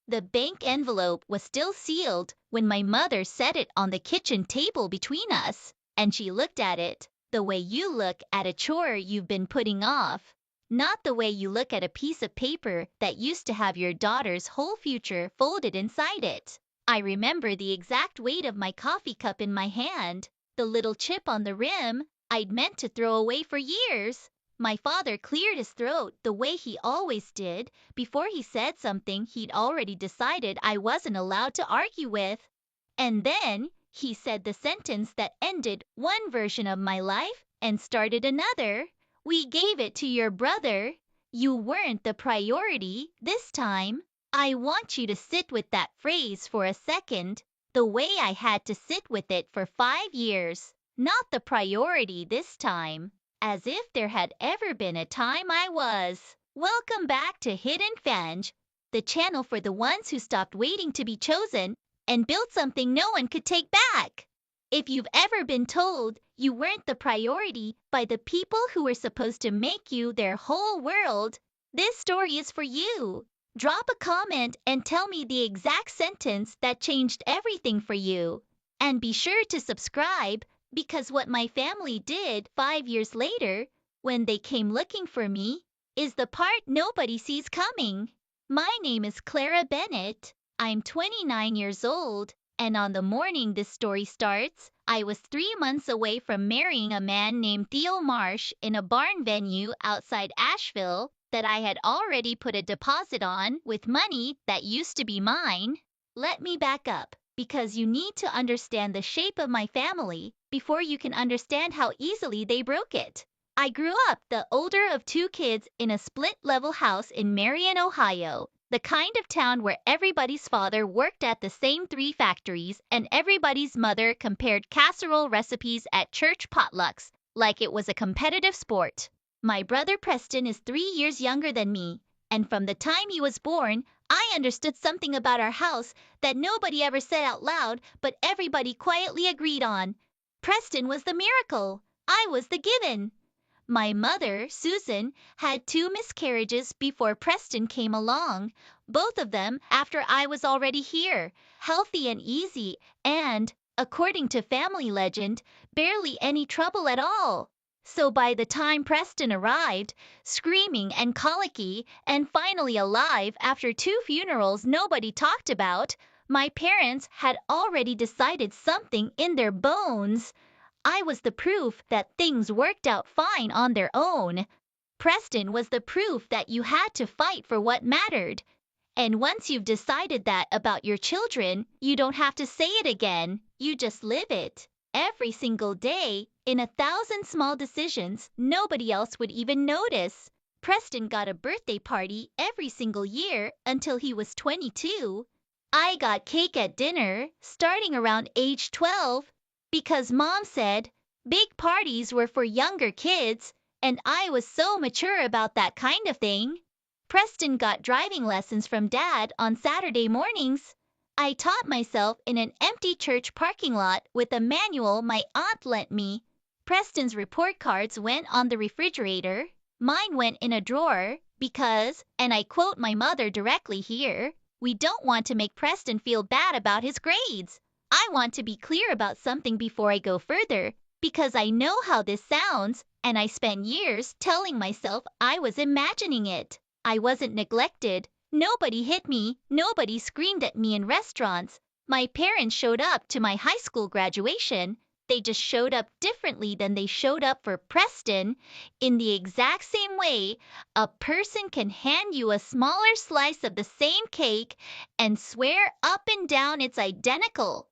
The bank envelope was still sealed when my mother set it on the kitchen table between us, and she looked at it the way you look at a chore you've been putting off, not the way you look at a piece of paper that used to have your daughter's whole future folded inside it. I remember the exact weight of my coffee cup in my hand, the little chip on the rim I'd meant to throw away for years. My father cleared his throat the way he always did before he said something he'd already decided I wasn't allowed to argue with. And then he said the sentence that ended one version of my life and started another. We gave it to your brother. You weren't the priority this time. I want you to sit with that phrase for a second, the way I had to sit with it for 5 years. Not the priority this time. As if there had ever been a time I was. Welcome back to Hidden Fange, the channel for the ones who stopped waiting to be chosen and built something no one could take back. If you've ever been told you weren't the priority by the people who were supposed to make you their whole world, this story is for you. Drop a comment and tell me the exact sentence that changed everything for you. And be sure to subscribe, because what my family did 5 years later, when they came looking for me, is the part nobody sees coming. My name is Clara Bennett. I'm 29 years old, and on the morning this story starts, I was 3 months away from marrying a man named Theo Marsh in a barn venue outside Asheville that I had already put a deposit on with money that used to be mine. Let me back up, because you need to understand the shape of my family before you can understand how easily they broke it. I grew up the older of 2 kids in a split-level house in Marion, Ohio, the kind of town where everybody's father worked at the same 3 factories and everybody's mother compared casserole recipes at church potlucks like it was a competitive sport. My brother Preston is 3 years younger than me, and from the time he was born, I understood something about our house that nobody ever said out loud, but everybody quietly agreed on. Preston was the miracle. I was the given. My mother, Susan, had 2 miscarriages before Preston came along, both of them after I was already here, healthy and easy, and, according to family legend, barely any trouble at all. So by the time Preston arrived, screaming and colicky, and finally alive after 2 funerals nobody talked about, my parents had already decided something in their bones. I was the proof that things worked out fine on their own. Preston was the proof that you had to fight for what mattered. And once you've decided that about your children, you don't have to say it again. You just live it. Every single day, in 1,000 small decisions nobody else would even notice. Preston got a birthday party every single year until he was 22. I got cake at dinner, starting around age 12, because Mom said big parties were for younger kids, and I was so mature about that kind of thing. Preston got driving lessons from Dad on Saturday mornings. I taught myself in an empty church parking lot with a manual my aunt lent me. Preston's report cards went on the refrigerator. Mine went in a drawer because, and I quote my mother directly here, we don't want to make Preston feel bad about his grades. I want to be clear about something before I go further, because I know how this sounds, and I spent years telling myself I was imagining it. I wasn't neglected. Nobody hit me. Nobody screamed at me in restaurants. My parents showed up to my high school graduation. They just showed up differently than they showed up for Preston. In the exact same way, a person can hand you a smaller slice of the same cake and swear up and down it's identical.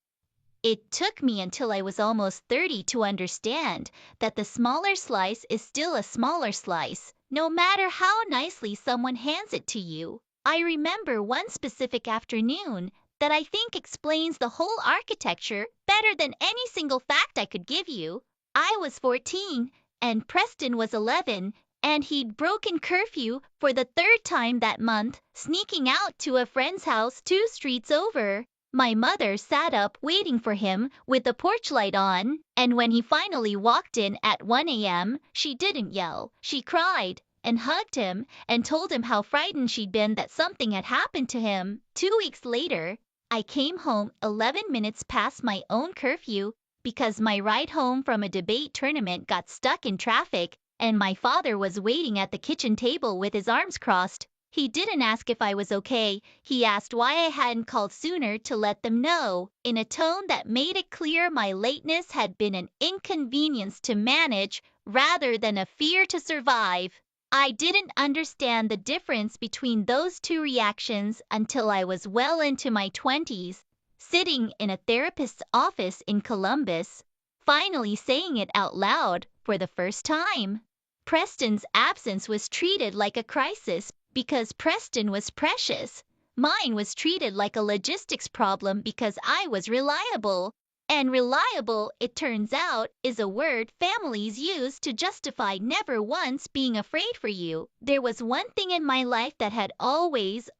It took me until I was almost 30 to understand that the smaller slice is still a smaller slice, no matter how nicely someone hands it to you. I remember one specific afternoon that I think explains the whole architecture better than any single fact I could give you. I was 14, and Preston was 11, and he'd broken curfew for the 3rd time that month, sneaking out to a friend's house 2 streets over. My mother sat up waiting for him with the porch light on, and when he finally walked in at 1 a.m., she didn't yell. She cried, and hugged him and told him how frightened she'd been that something had happened to him. 2 weeks later, I came home 11 minutes past my own curfew because my ride home from a debate tournament got stuck in traffic and my father was waiting at the kitchen table with his arms crossed. He didn't ask if I was okay. He asked why I hadn't called sooner to let them know, in a tone that made it clear my lateness had been an inconvenience to manage rather than a fear to survive. I didn't understand the difference between those two reactions until I was well into my 20s, sitting in a therapist's office in Columbus, finally saying it out loud for the first time. Preston's absence was treated like a crisis because Preston was precious. Mine was treated like a logistics problem because I was reliable. And reliable, it turns out, is a word families use to justify never once being afraid for you. There was one thing in my life that had always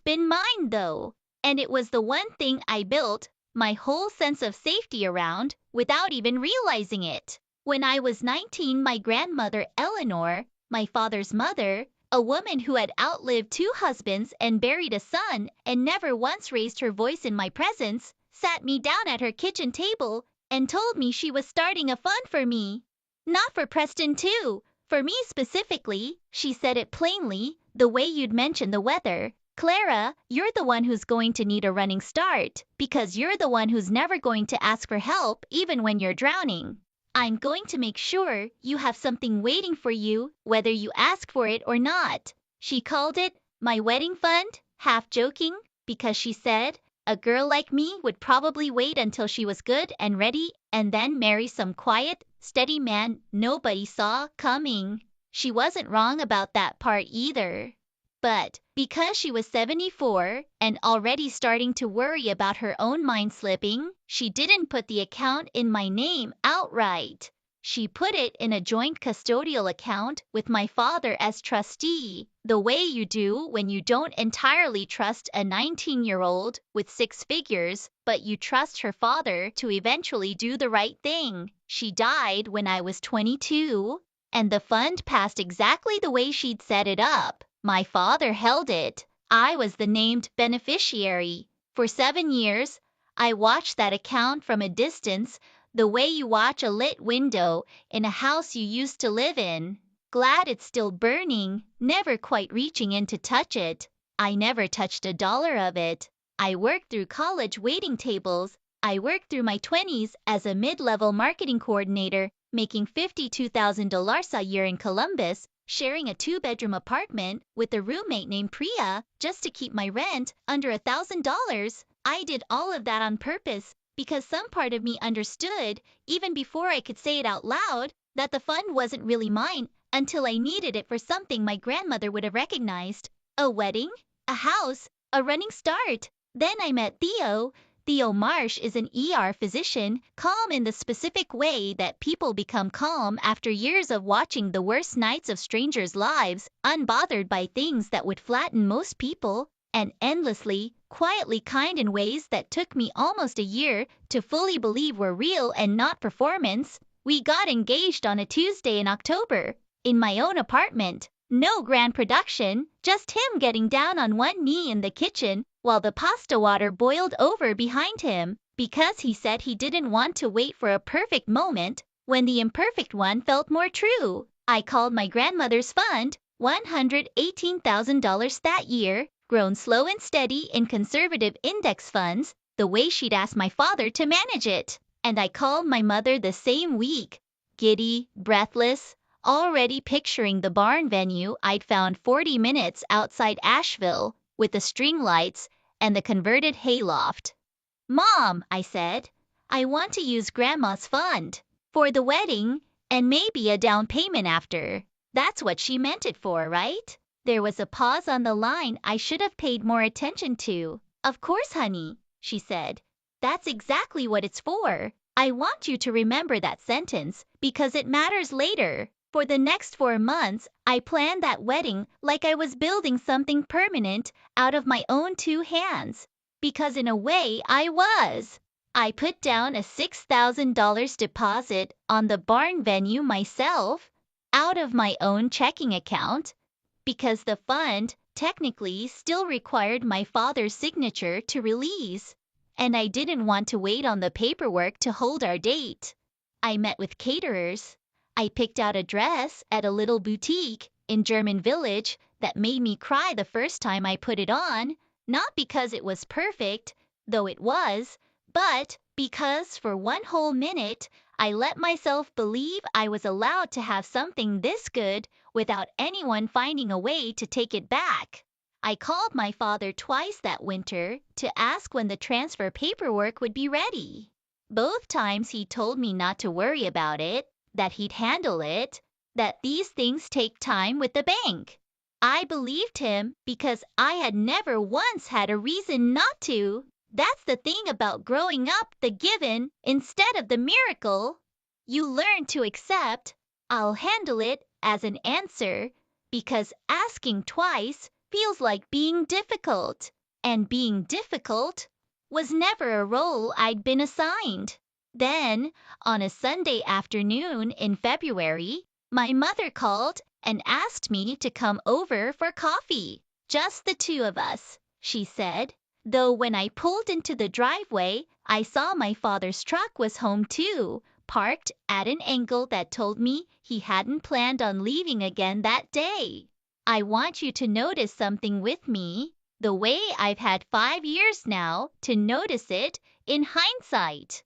been mine though. And it was the one thing I built my whole sense of safety around without even realizing it. When I was 19, my grandmother Eleanor, my father's mother, a woman who had outlived 2 husbands and buried a son and never once raised her voice in my presence, sat me down at her kitchen table and told me she was starting a fund for me. Not for Preston too, for me specifically. She said it plainly, the way you'd mention the weather. Clara, you're the one who's going to need a running start, because you're the one who's never going to ask for help even when you're drowning. I'm going to make sure you have something waiting for you, whether you ask for it or not. She called it my wedding fund, half joking, because she said a girl like me would probably wait until she was good and ready and then marry some quiet, steady man nobody saw coming. She wasn't wrong about that part either. But because she was 74 and already starting to worry about her own mind slipping, she didn't put the account in my name outright. She put it in a joint custodial account with my father as trustee, the way you do when you don't entirely trust a 19-year-old with 6 figures, but you trust her father to eventually do the right thing. She died when I was 22, and the fund passed exactly the way she'd set it up. My father held it. I was the named beneficiary. For 7 years, I watched that account from a distance, the way you watch a lit window in a house you used to live in. Glad it's still burning, never quite reaching in to touch it. I never touched a dollar of it. I worked through college waiting tables. I worked through my 20s as a mid-level marketing coordinator, making $52,000 a year in Columbus, sharing a 2-bedroom apartment with a roommate named Priya just to keep my rent under $1,000. I did all of that on purpose because some part of me understood, even before I could say it out loud, that the fund wasn't really mine until I needed it for something my grandmother would have recognized. A wedding, a house, a running start. Then I met Theo. Theo Marsh is an ER physician, calm in the specific way that people become calm after years of watching the worst nights of strangers' lives, unbothered by things that would flatten most people, and endlessly, quietly kind in ways that took me almost a year to fully believe were real and not performance. We got engaged on a Tuesday in October, in my own apartment. No grand production, just him getting down on one knee in the kitchen while the pasta water boiled over behind him, because he said he didn't want to wait for a perfect moment when the imperfect one felt more true. I called my grandmother's fund $118,000 that year, grown slow and steady in conservative index funds, the way she'd asked my father to manage it. And I called my mother the same week, giddy, breathless, already picturing the barn venue I'd found 40 minutes outside Asheville, with the string lights and the converted hayloft. "Mom," I said, "I want to use Grandma's fund for the wedding and maybe a down payment after." That's what she meant it for, right? There was a pause on the line I should have paid more attention to. "Of course, honey," she said. "That's exactly what it's for. I want you to remember that sentence because it matters later." For the next 4 months, I planned that wedding like I was building something permanent out of my own 2 hands. Because in a way, I was. I put down a $6,000 deposit on the barn venue myself. out of my own checking account, because the fund technically still required my father's signature to release, and I didn't want to wait on the paperwork to hold our date. I met with caterers. I picked out a dress at a little boutique in German Village that made me cry the first time I put it on, not because it was perfect, though it was, but because for one whole minute I let myself believe I was allowed to have something this good without anyone finding a way to take it back. I called my father twice that winter to ask when the transfer paperwork would be ready. Both times he told me not to worry about it, that he'd handle it, that these things take time with the bank. I believed him because I had never once had a reason not to. That's the thing about growing up the given instead of the miracle. You learn to accept, "I'll handle it," as an answer, because asking twice feels like being difficult, and being difficult was never a role I'd been assigned. Then, on a Sunday afternoon in February, my mother called and asked me to come over for coffee. "Just the two of us," she said, though when I pulled into the driveway, I saw my father's truck was home too, parked at an angle that told me he hadn't planned on leaving again that day. I want you to notice something with me, the way I've had 5 years now to notice it in hindsight.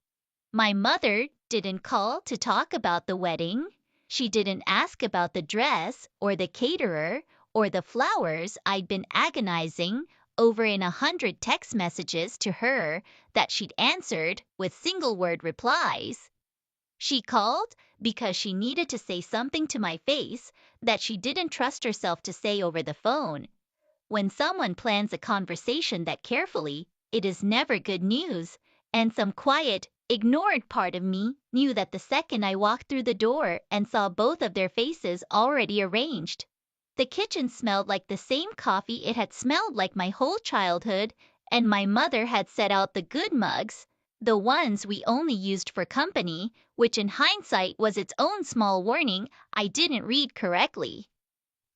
My mother didn't call to talk about the wedding. She didn't ask about the dress or the caterer or the flowers I'd been agonizing over in 100 text messages to her that she'd answered with single-word replies. She called because she needed to say something to my face that she didn't trust herself to say over the phone. When someone plans a conversation that carefully, it is never good news, and some quiet, ignored part of me knew that the second I walked through the door and saw both of their faces already arranged. The kitchen smelled like the same coffee it had smelled like my whole childhood, and my mother had set out the good mugs, the ones we only used for company, which in hindsight was its own small warning I didn't read correctly.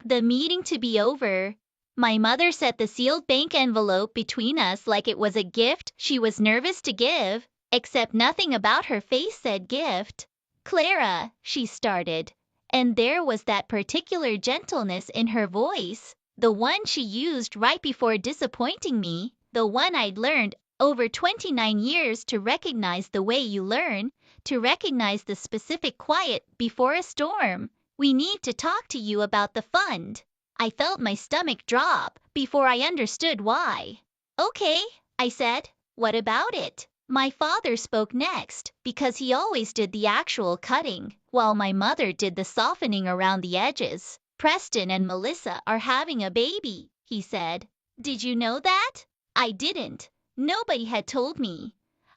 The meeting to be over. My mother set the sealed bank envelope between us like it was a gift she was nervous to give, except nothing about her face said gift. "Clara," she started, and there was that particular gentleness in her voice, the one she used right before disappointing me, the one I'd learned over 29 years to recognize the way you learn, to recognize the specific quiet before a storm. "We need to talk to you about the fund." I felt my stomach drop before I understood why. "Okay," I said. "What about it?" My father spoke next because he always did the actual cutting, while my mother did the softening around the edges. "Preston and Melissa are having a baby," he said. "Did you know that?" I didn't. Nobody had told me.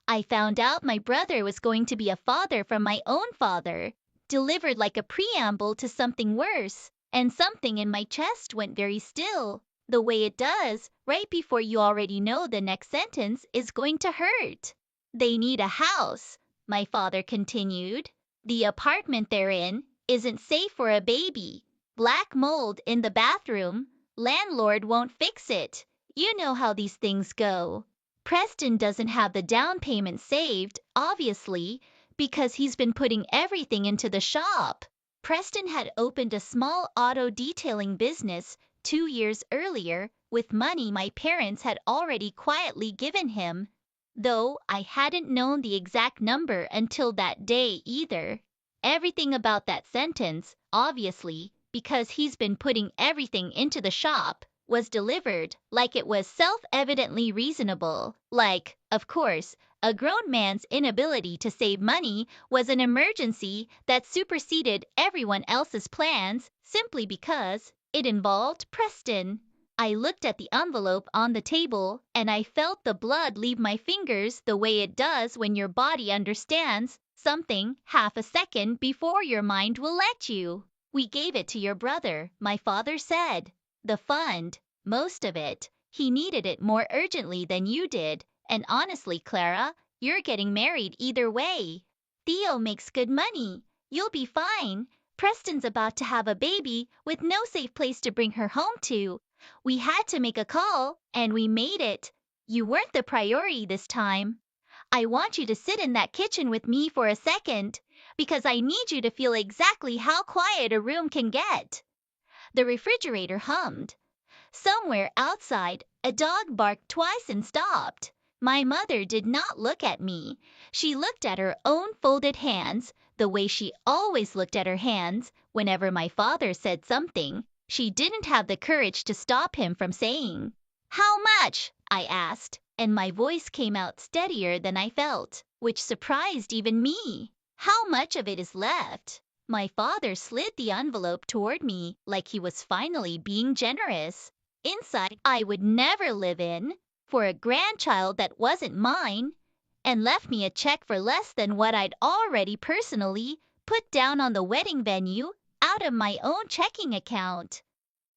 I found out my brother was going to be a father from my own father, delivered like a preamble to something worse, and something in my chest went very still, the way it does right before you already know the next sentence is going to hurt. "They need a house," my father continued. "The apartment they're in isn't safe for a baby. Black mold in the bathroom. Landlord won't fix it. You know how these things go. Preston doesn't have the down payment saved, obviously, because he's been putting everything into the shop." Preston had opened a small auto detailing business 2 years earlier with money my parents had already quietly given him, though I hadn't known the exact number until that day either. Everything about that sentence, obviously, because he's been putting everything into the shop, was delivered like it was self-evidently reasonable, like, of course, a grown man's inability to save money was an emergency that superseded everyone else's plans simply because it involved Preston. I looked at the envelope on the table and I felt the blood leave my fingers the way it does when your body understands something half a second before your mind will let you. "We gave it to your brother," my father said. "The fund, most of it. He needed it more urgently than you did, and honestly, Clara, you're getting married either way. Theo makes good money. You'll be fine. Preston's about to have a baby with no safe place to bring her home to. We had to make a call, and we made it. You weren't the priority this time. I want you to sit in that kitchen with me for a second, because I need you to feel exactly how quiet a room can get." The refrigerator hummed. Somewhere outside, a dog barked twice and stopped. My mother did not look at me. She looked at her own folded hands, the way she always looked at her hands whenever my father said something she didn't have the courage to stop him from saying. "How much?" I asked, and my voice came out steadier than I felt, which surprised even me. "How much of it is left?" My father slid the envelope toward me like he was finally being generous. Inside I would never live in, for a grandchild that wasn't mine, and left me a check for less than what I'd already personally put down on the wedding venue out of my own checking account.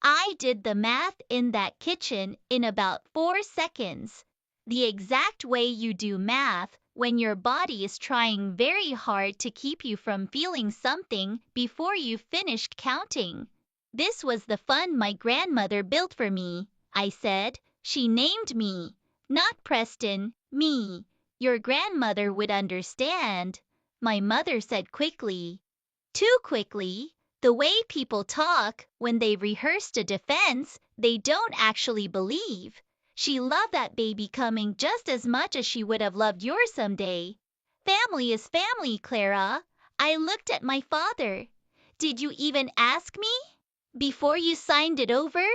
I did the math in that kitchen in about 4 seconds, the exact way you do math when your body is trying very hard to keep you from feeling something before you've finished counting. "This was the fund my grandmother built for me," I said. "She named me, not Preston, me. Your grandmother would understand." My mother said quickly, too quickly, the way people talk when they've rehearsed a defense they don't actually believe. "She loved that baby coming just as much as she would have loved yours someday." "Family is family, Clara." I looked at my father. "Did you even ask me before you signed it over?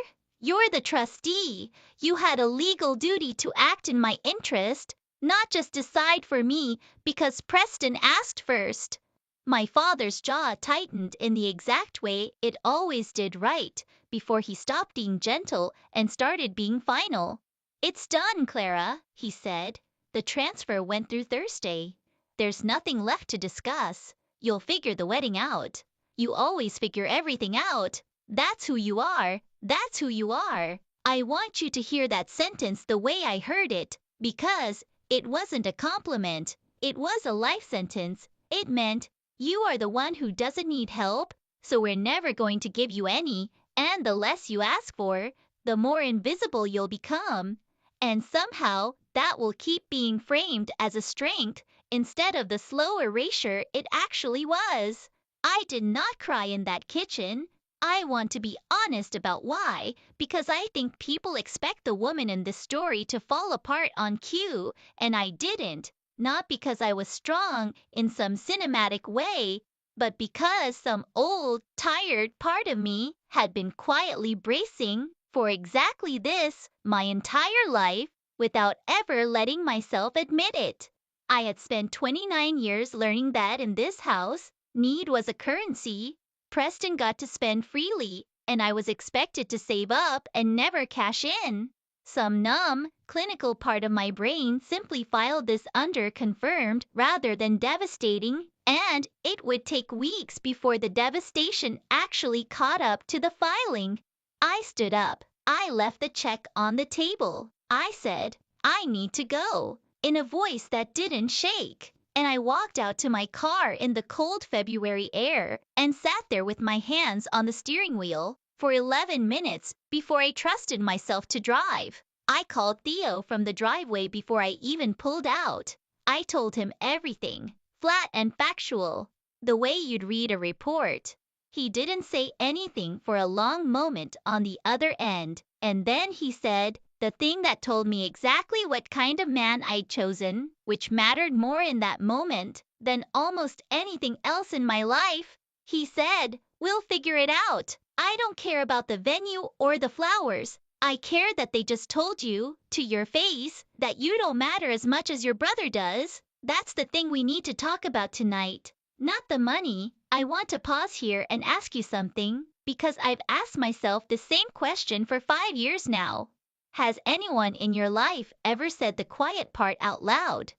You're the trustee. You had a legal duty to act in my interest, not just decide for me because Preston asked first." My father's jaw tightened in the exact way it always did right before he stopped being gentle and started being final. "It's done, Clara," he said. "The transfer went through Thursday. There's nothing left to discuss. You'll figure the wedding out. You always figure everything out. That's who you are. That's who you are." I want you to hear that sentence the way I heard it, because it wasn't a compliment. It was a life sentence. It meant, you are the one who doesn't need help, so we're never going to give you any, and the less you ask for, the more invisible you'll become. And somehow that will keep being framed as a strength instead of the slow erasure it actually was. I did not cry in that kitchen. I want to be honest about why, because I think people expect the woman in this story to fall apart on cue, and I didn't. Not because I was strong in some cinematic way, but because some old, tired part of me had been quietly bracing for exactly this my entire life without ever letting myself admit it. I had spent 29 years learning that in this house, need was a currency Preston got to spend freely, and I was expected to save up and never cash in. Some numb, clinical part of my brain simply filed this under confirmed rather than devastating, and it would take weeks before the devastation actually caught up to the filing. I stood up. I left the check on the table. I said, "I need to go," in a voice that didn't shake. And I walked out to my car in the cold February air and sat there with my hands on the steering wheel for 11 minutes before I trusted myself to drive. I called Theo from the driveway before I even pulled out. I told him everything, flat and factual, the way you'd read a report. He didn't say anything for a long moment on the other end, and then he said, the thing that told me exactly what kind of man I'd chosen, which mattered more in that moment than almost anything else in my life. He said, "We'll figure it out. I don't care about the venue or the flowers. I care that they just told you, to your face, that you don't matter as much as your brother does. That's the thing we need to talk about tonight. Not the money." I want to pause here and ask you something, because I've asked myself the same question for 5 years now. Has anyone in your life ever said the quiet part out loud?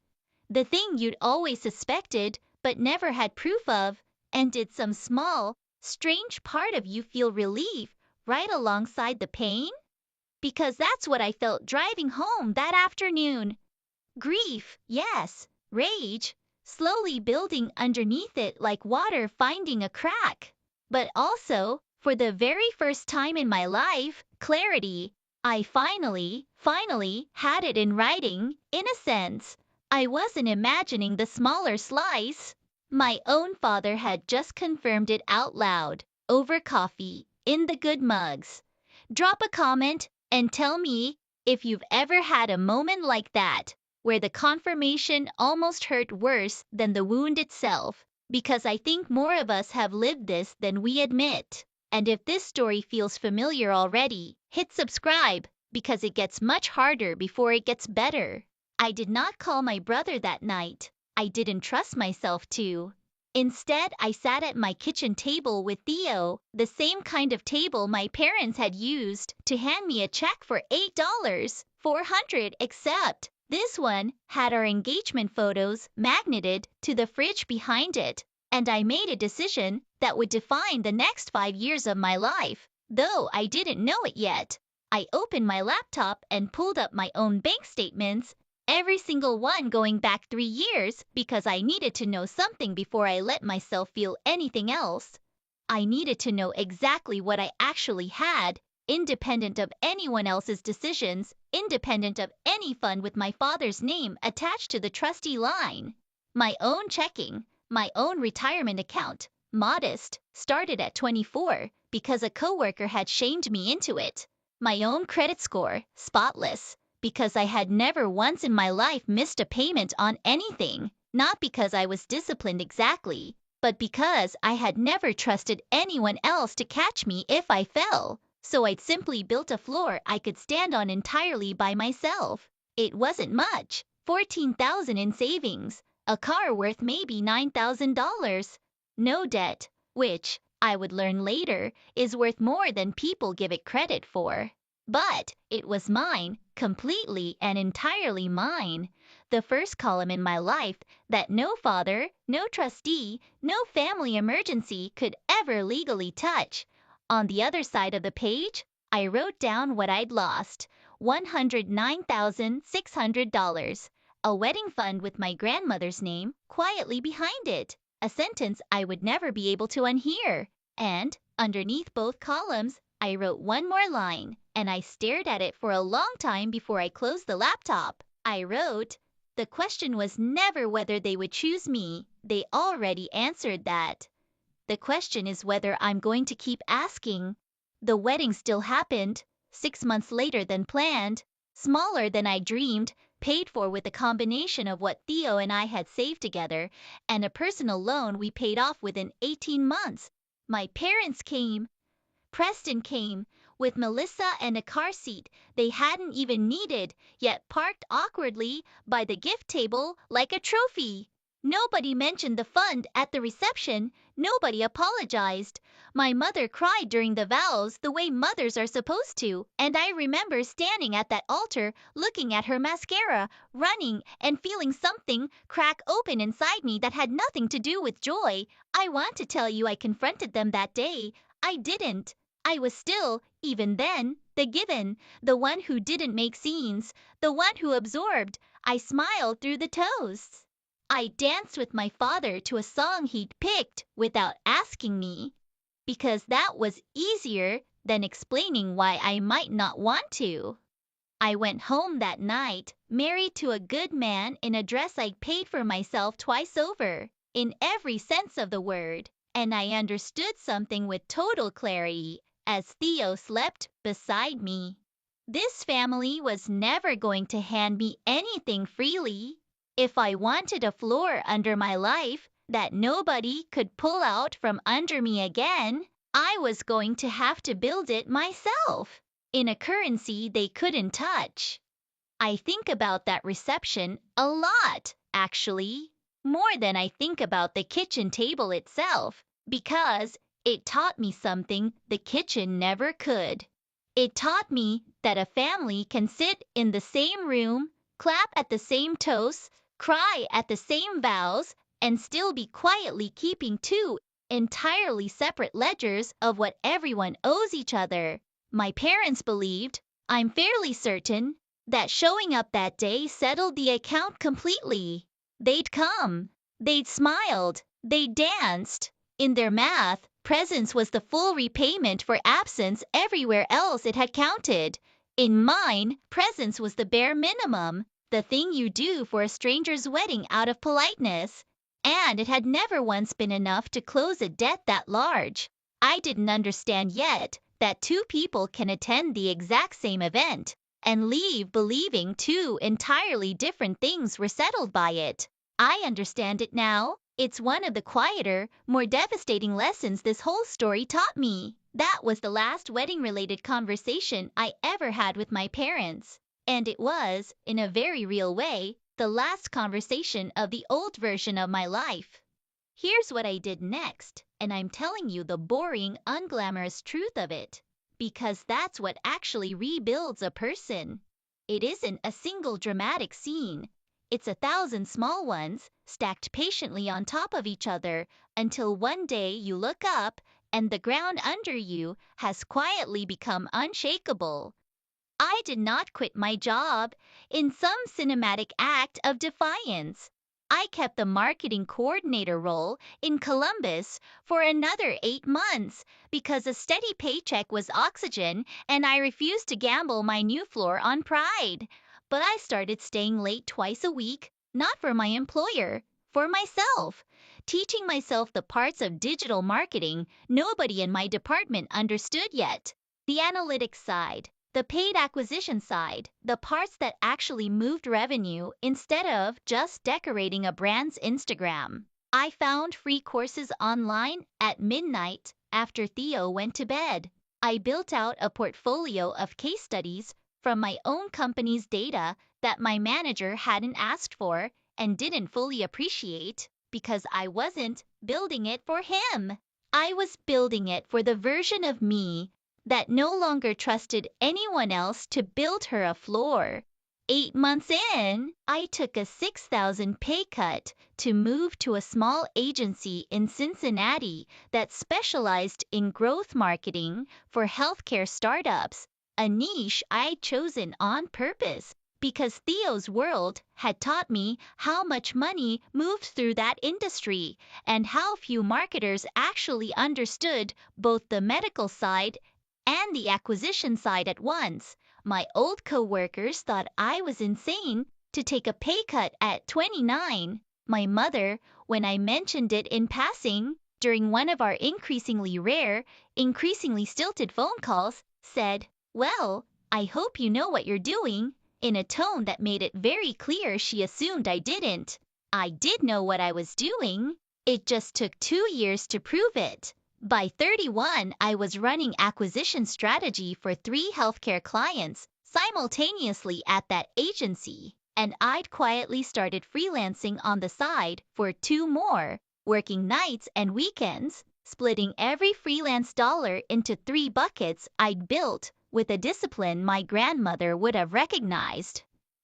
The thing you'd always suspected but never had proof of, and did some small, strange part of you feel relief right alongside the pain? Because that's what I felt driving home that afternoon. Grief, yes. Rage, slowly building underneath it like water finding a crack. But also, for the very first time in my life, clarity. I finally had it in writing, in a sense. I wasn't imagining the smaller slice. My own father had just confirmed it out loud, over coffee, in the good mugs. Drop a comment and tell me if you've ever had a moment like that, where the confirmation almost hurt worse than the wound itself, because I think more of us have lived this than we admit. And if this story feels familiar already, hit subscribe, because it gets much harder before it gets better. I did not call my brother that night. I didn't trust myself to. Instead, I sat at my kitchen table with Theo, the same kind of table my parents had used to hand me a check for $8.400, except this one had our engagement photos magneted to the fridge behind it, and I made a decision that would define the next 5 years of my life, though I didn't know it yet. I opened my laptop and pulled up my own bank statements, every single one going back 3 years, because I needed to know something before I let myself feel anything else. I needed to know exactly what I actually had, independent of anyone else's decisions, independent of any fund with my father's name attached to the trustee line. My own checking, my own retirement account, modest, started at 24 because a coworker had shamed me into it. My own credit score, spotless, because I had never once in my life missed a payment on anything, not because I was disciplined exactly, but because I had never trusted anyone else to catch me if I fell. So I'd simply built a floor I could stand on entirely by myself. It wasn't much, $14,000 in savings, a car worth maybe $9,000. No debt, which, I would learn later, is worth more than people give it credit for. But it was mine, completely and entirely mine. The first column in my life that no father, no trustee, no family emergency could ever legally touch. On the other side of the page, I wrote down what I'd lost, $109,600. A wedding fund with my grandmother's name quietly behind it, a sentence I would never be able to unhear. And, underneath both columns, I wrote one more line, and I stared at it for a long time before I closed the laptop. I wrote, "The question was never whether they would choose me. They already answered that. The question is whether I'm going to keep asking." The wedding still happened, 6 months later than planned, smaller than I dreamed, paid for with a combination of what Theo and I had saved together and a personal loan we paid off within 18 months. My parents came. Preston came, with Melissa and a car seat they hadn't even needed, yet parked awkwardly by the gift table like a trophy. Nobody mentioned the fund at the reception, nobody apologized. My mother cried during the vows the way mothers are supposed to, and I remember standing at that altar looking at her mascara, running, and feeling something crack open inside me that had nothing to do with joy. I want to tell you I confronted them that day. I didn't. I was still, even then, the given, the one who didn't make scenes, the one who absorbed. I smiled through the toasts. I danced with my father to a song he'd picked without asking me, because that was easier than explaining why I might not want to. I went home that night, married to a good man in a dress I'd paid for myself twice over, in every sense of the word, and I understood something with total clarity as Theo slept beside me. This family was never going to hand me anything freely. If I wanted a floor under my life that nobody could pull out from under me again, I was going to have to build it myself, in a currency they couldn't touch. I think about that reception a lot, actually, more than I think about the kitchen table itself, because it taught me something the kitchen never could. It taught me that a family can sit in the same room, clap at the same toasts, cry at the same vows, and still be quietly keeping two entirely separate ledgers of what everyone owes each other. My parents believed, I'm fairly certain, that showing up that day settled the account completely. They'd come. They'd smiled. They'd danced. In their math, Presence was the full repayment for absence everywhere else it had counted. In mine, presence was the bare minimum, the thing you do for a stranger's wedding out of politeness. And it had never once been enough to close a debt that large. I didn't understand yet that two people can attend the exact same event and leave believing two entirely different things were settled by it. I understand it now. It's one of the quieter, more devastating lessons this whole story taught me. That was the last wedding-related conversation I ever had with my parents. And it was, in a very real way, the last conversation of the old version of my life. Here's what I did next, and I'm telling you the boring, unglamorous truth of it. Because that's what actually rebuilds a person. It isn't a single dramatic scene. It's 1,000 small ones, stacked patiently on top of each other, until one day you look up, and the ground under you has quietly become unshakable. I did not quit my job in some cinematic act of defiance. I kept the marketing coordinator role in Columbus for another 8 months because a steady paycheck was oxygen and I refused to gamble my new floor on pride. But I started staying late twice a week, not for my employer, for myself, teaching myself the parts of digital marketing nobody in my department understood yet. The analytics side, the paid acquisition side, the parts that actually moved revenue instead of just decorating a brand's Instagram. I found free courses online at midnight after Theo went to bed. I built out a portfolio of case studies from my own company's data that my manager hadn't asked for and didn't fully appreciate because I wasn't building it for him. I was building it for the version of me that no longer trusted anyone else to build her a floor. 8 months in, I took a 6,000 pay cut to move to a small agency in Cincinnati that specialized in growth marketing for healthcare startups, a niche I'd chosen on purpose because Theo's world had taught me how much money moved through that industry and how few marketers actually understood both the medical side and the acquisition side at once. My old coworkers thought I was insane to take a pay cut at 29. My mother, when I mentioned it in passing during one of our increasingly rare, increasingly stilted phone calls, said, "Well, I hope you know what you're doing," in a tone that made it very clear she assumed I didn't. I did know what I was doing. It just took 2 years to prove it. By 31, I was running acquisition strategy for 3 healthcare clients simultaneously at that agency, and I'd quietly started freelancing on the side for 2 more, working nights and weekends, splitting every freelance dollar into 3 buckets I'd built with a discipline my grandmother would have recognized.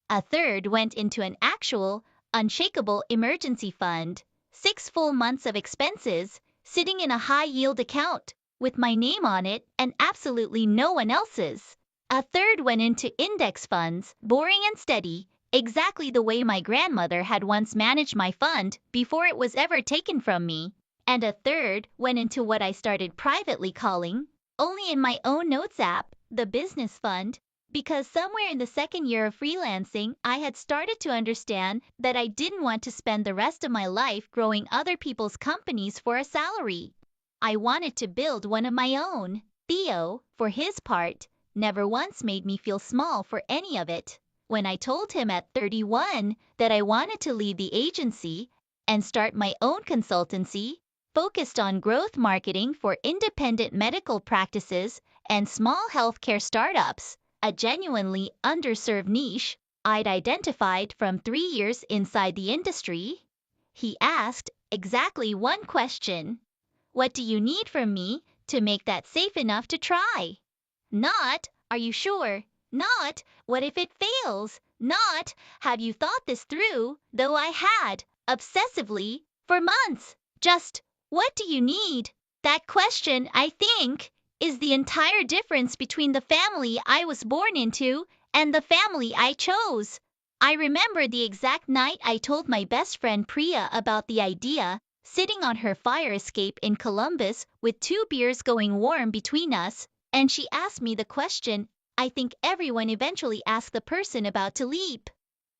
A third went into an actual, unshakable emergency fund, 6 full months of expenses, sitting in a high-yield account with my name on it and absolutely no one else's. A third went into index funds, boring and steady, exactly the way my grandmother had once managed my fund before it was ever taken from me. And a third went into what I started privately calling, only in my own notes app, the business fund, because somewhere in the second year of freelancing, I had started to understand that I didn't want to spend the rest of my life growing other people's companies for a salary. I wanted to build one of my own. Theo, for his part, never once made me feel small for any of it. When I told him at 31 that I wanted to leave the agency and start my own consultancy, focused on growth marketing for independent medical practices and small healthcare startups, a genuinely underserved niche I'd identified from 3 years inside the industry, he asked exactly one question. "What do you need from me to make that safe enough to try?" Not, "Are you sure?" Not, "What if it fails?" Not, "Have you thought this through?" Though I had, obsessively, for months. Just, "What do you need?" That question, I think, is the entire difference between the family I was born into and the family I chose. I remember the exact night I told my best friend Priya about the idea, sitting on her fire escape in Columbus with 2 beers going warm between us, and she asked me the question I think everyone eventually asks the person about to leap.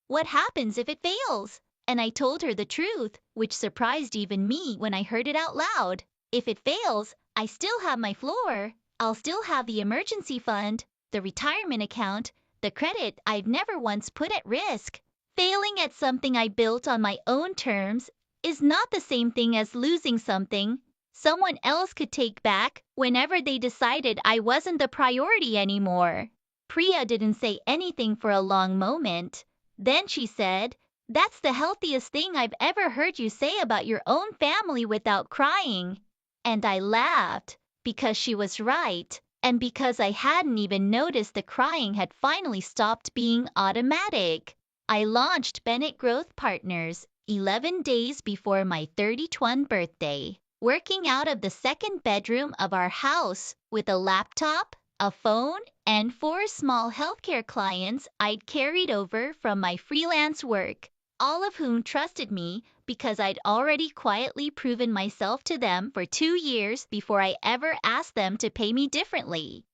What happens if it fails? And I told her the truth, which surprised even me when I heard it out loud. If it fails, I still have my floor. I'll still have the emergency fund, the retirement account, the credit I've never once put at risk. Failing at something I built on my own terms is not the same thing as losing something someone else could take back whenever they decided I wasn't the priority anymore. Priya didn't say anything for a long moment. Then she said, "That's the healthiest thing I've ever heard you say about your own family without crying." And I laughed, because she was right, and because I hadn't even noticed the crying had finally stopped being automatic. I launched Bennett Growth Partners 11 days before my 31st birthday, working out of the second bedroom of our house with a laptop, a phone, and 4 small healthcare clients I'd carried over from my freelance work, all of whom trusted me because I'd already quietly proven myself to them for 2 years before I ever asked them to pay me differently.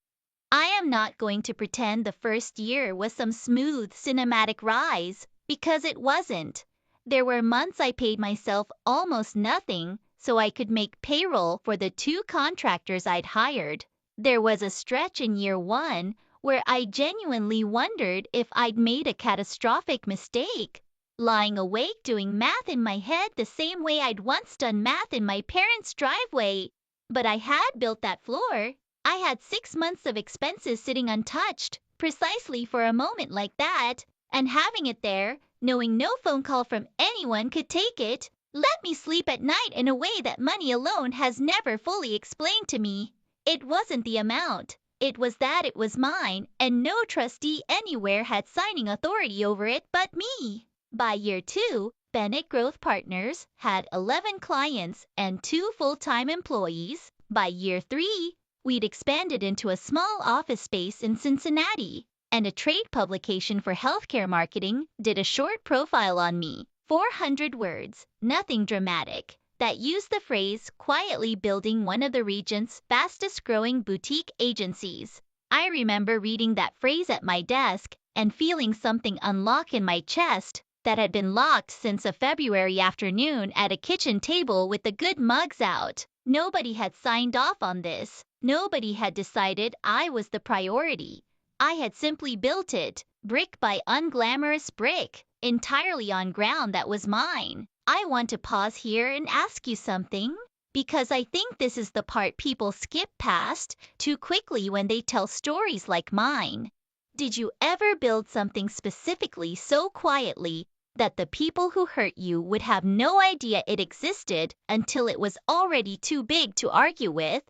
I am not going to pretend the first year was some smooth cinematic rise, because it wasn't. There were months I paid myself almost nothing so I could make payroll for the 2 contractors I'd hired. There was a stretch in year 1 where I genuinely wondered if I'd made a catastrophic mistake, lying awake doing math in my head the same way I'd once done math in my parents' driveway. But I had built that floor. I had 6 months of expenses sitting untouched, precisely for a moment like that, and having it there, knowing no phone call from anyone could take it, let me sleep at night in a way that money alone has never fully explained to me. It wasn't the amount. It was that it was mine, and no trustee anywhere had signing authority over it but me. By year 2, Bennett Growth Partners had 11 clients and 2 full-time employees. By year 3, we'd expanded into a small office space in Cincinnati, and a trade publication for healthcare marketing did a short profile on me, 400 words, nothing dramatic, that used the phrase quietly building one of the region's fastest growing boutique agencies. I remember reading that phrase at my desk and feeling something unlock in my chest that had been locked since a February afternoon at a kitchen table with the good mugs out. Nobody had signed off on this. Nobody had decided I was the priority. I had simply built it, brick by unglamorous brick, entirely on ground that was mine. I want to pause here and ask you something, because I think this is the part people skip past too quickly when they tell stories like mine. Did you ever build something specifically so quietly that the people who hurt you would have no idea it existed until it was already too big to argue with?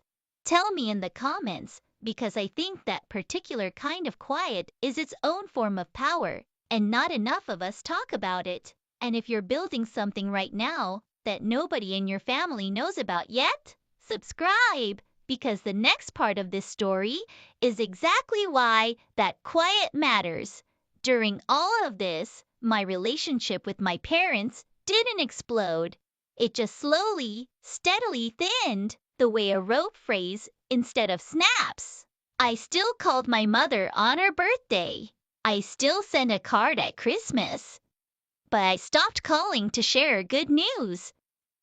Tell me in the comments, because I think that particular kind of quiet is its own form of power, and not enough of us talk about it. And if you're building something right now that nobody in your family knows about yet, subscribe, because the next part of this story is exactly why that quiet matters. During all of this, my relationship with my parents didn't explode. It just slowly, steadily thinned, the way a rope frays instead of snaps. I still called my mother on her birthday. I still sent a card at Christmas. But I stopped calling to share good news,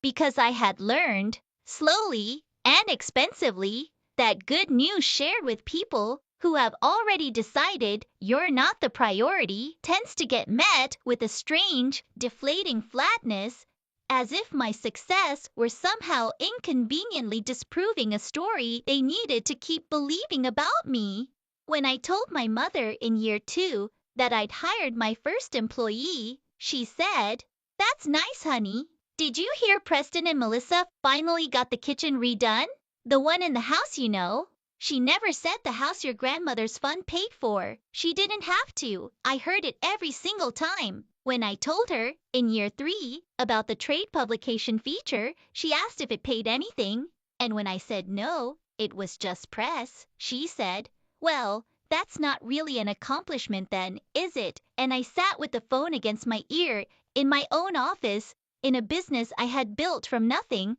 because I had learned, slowly and expensively, that good news shared with people who have already decided you're not the priority tends to get met with a strange, deflating flatness, as if my success were somehow inconveniently disproving a story they needed to keep believing about me. When I told my mother in year 2 that I'd hired my first employee, she said, "That's nice, honey. Did you hear Preston and Melissa finally got the kitchen redone? The one in the house, you know." She never said the house your grandmother's fund paid for. She didn't have to. I heard it every single time. When I told her, in year 3, about the trade publication feature, she asked if it paid anything. And when I said no, it was just press, she said, "Well, that's not really an accomplishment then, is it?" And I sat with the phone against my ear in my own office, in a business I had built from nothing,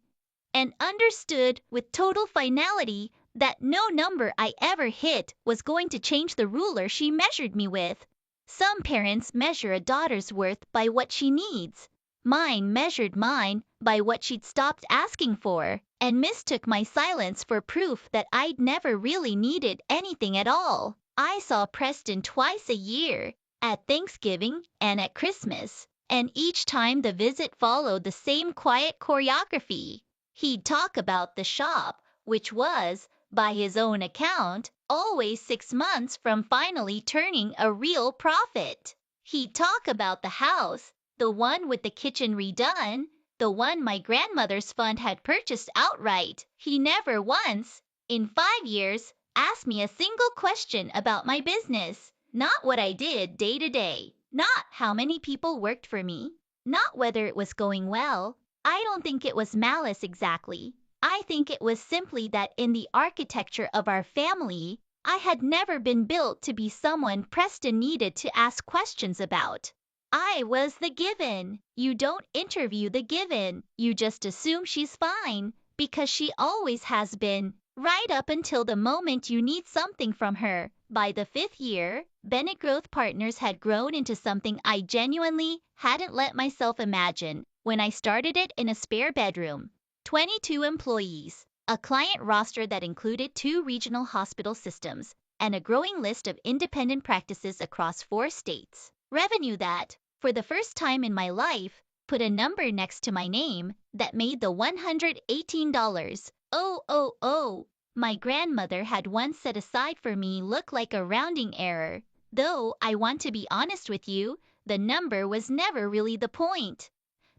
and understood with total finality that no number I ever hit was going to change the ruler she measured me with. Some parents measure a daughter's worth by what she needs. Mine measured mine by what she'd stopped asking for, and mistook my silence for proof that I'd never really needed anything at all. I saw Preston twice a year, at Thanksgiving and at Christmas, and each time the visit followed the same quiet choreography. He'd talk about the shop, which was, by his own account, always 6 months from finally turning a real profit. He'd talk about the house, the one with the kitchen redone, the one my grandmother's fund had purchased outright. He never once, in 5 years, asked me a single question about my business. Not what I did day to day, not how many people worked for me, not whether it was going well. I don't think it was malice exactly. I think it was simply that in the architecture of our family, I had never been built to be someone Preston needed to ask questions about. I was the given. You don't interview the given. You just assume she's fine, because she always has been, right up until the moment you need something from her. By the 5th year, Bennett Growth Partners had grown into something I genuinely hadn't let myself imagine when I started it in a spare bedroom. 22 employees, a client roster that included 2 regional hospital systems, and a growing list of independent practices across 4 states. Revenue that, for the first time in my life, put a number next to my name that made the $118. Oh, my grandmother had once set aside for me look like a rounding error. Though I want to be honest with you, the number was never really the point.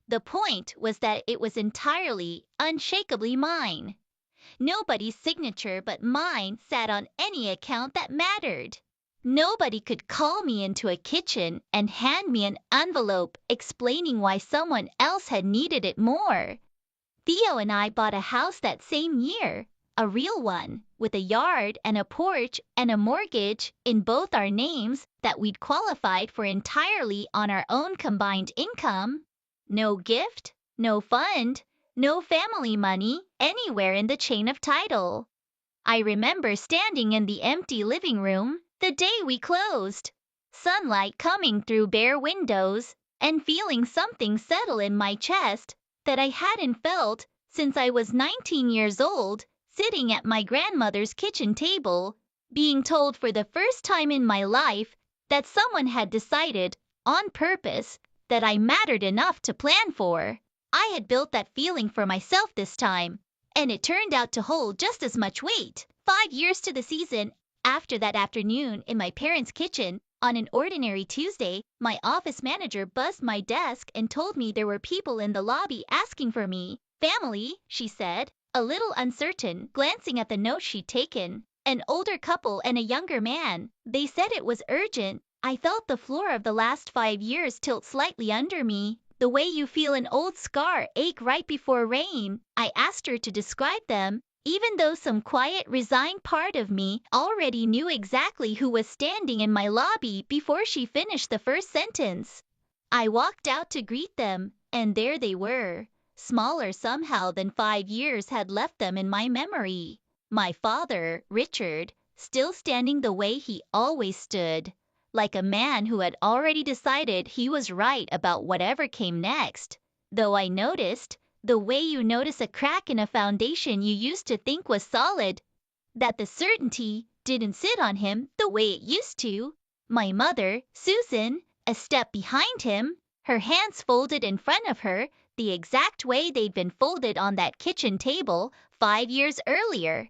The point was that it was entirely, unshakably mine. Nobody's signature but mine sat on any account that mattered. Nobody could call me into a kitchen and hand me an envelope explaining why someone else had needed it more. Theo and I bought a house that same year, a real one, with a yard and a porch and a mortgage in both our names that we'd qualified for entirely on our own combined income. No gift, no fund, no family money anywhere in the chain of title. I remember standing in the empty living room the day we closed, sunlight coming through bare windows, and feeling something settle in my chest that I hadn't felt since I was 19 years old, sitting at my grandmother's kitchen table, being told for the first time in my life that someone had decided, on purpose, that I mattered enough to plan for. I had built that feeling for myself this time, and it turned out to hold just as much weight. 5 years to the season, after that afternoon in my parents' kitchen, on an ordinary Tuesday, my office manager buzzed my desk and told me there were people in the lobby asking for me. Family, she said, a little uncertain, glancing at the note she'd taken. An older couple and a younger man. They said it was urgent. I felt the floor of the last 5 years tilt slightly under me, the way you feel an old scar ache right before rain. I asked her to describe them, even though some quiet, resigned part of me already knew exactly who was standing in my lobby before she finished the first sentence. I walked out to greet them, and there they were, smaller somehow than 5 years had left them in my memory. My father, Richard, still standing the way he always stood, like a man who had already decided he was right about whatever came next. Though I noticed, the way you notice a crack in a foundation you used to think was solid, that the certainty didn't sit on him the way it used to. My mother, Susan, a step behind him, her hands folded in front of her, the exact way they'd been folded on that kitchen table 5 years earlier.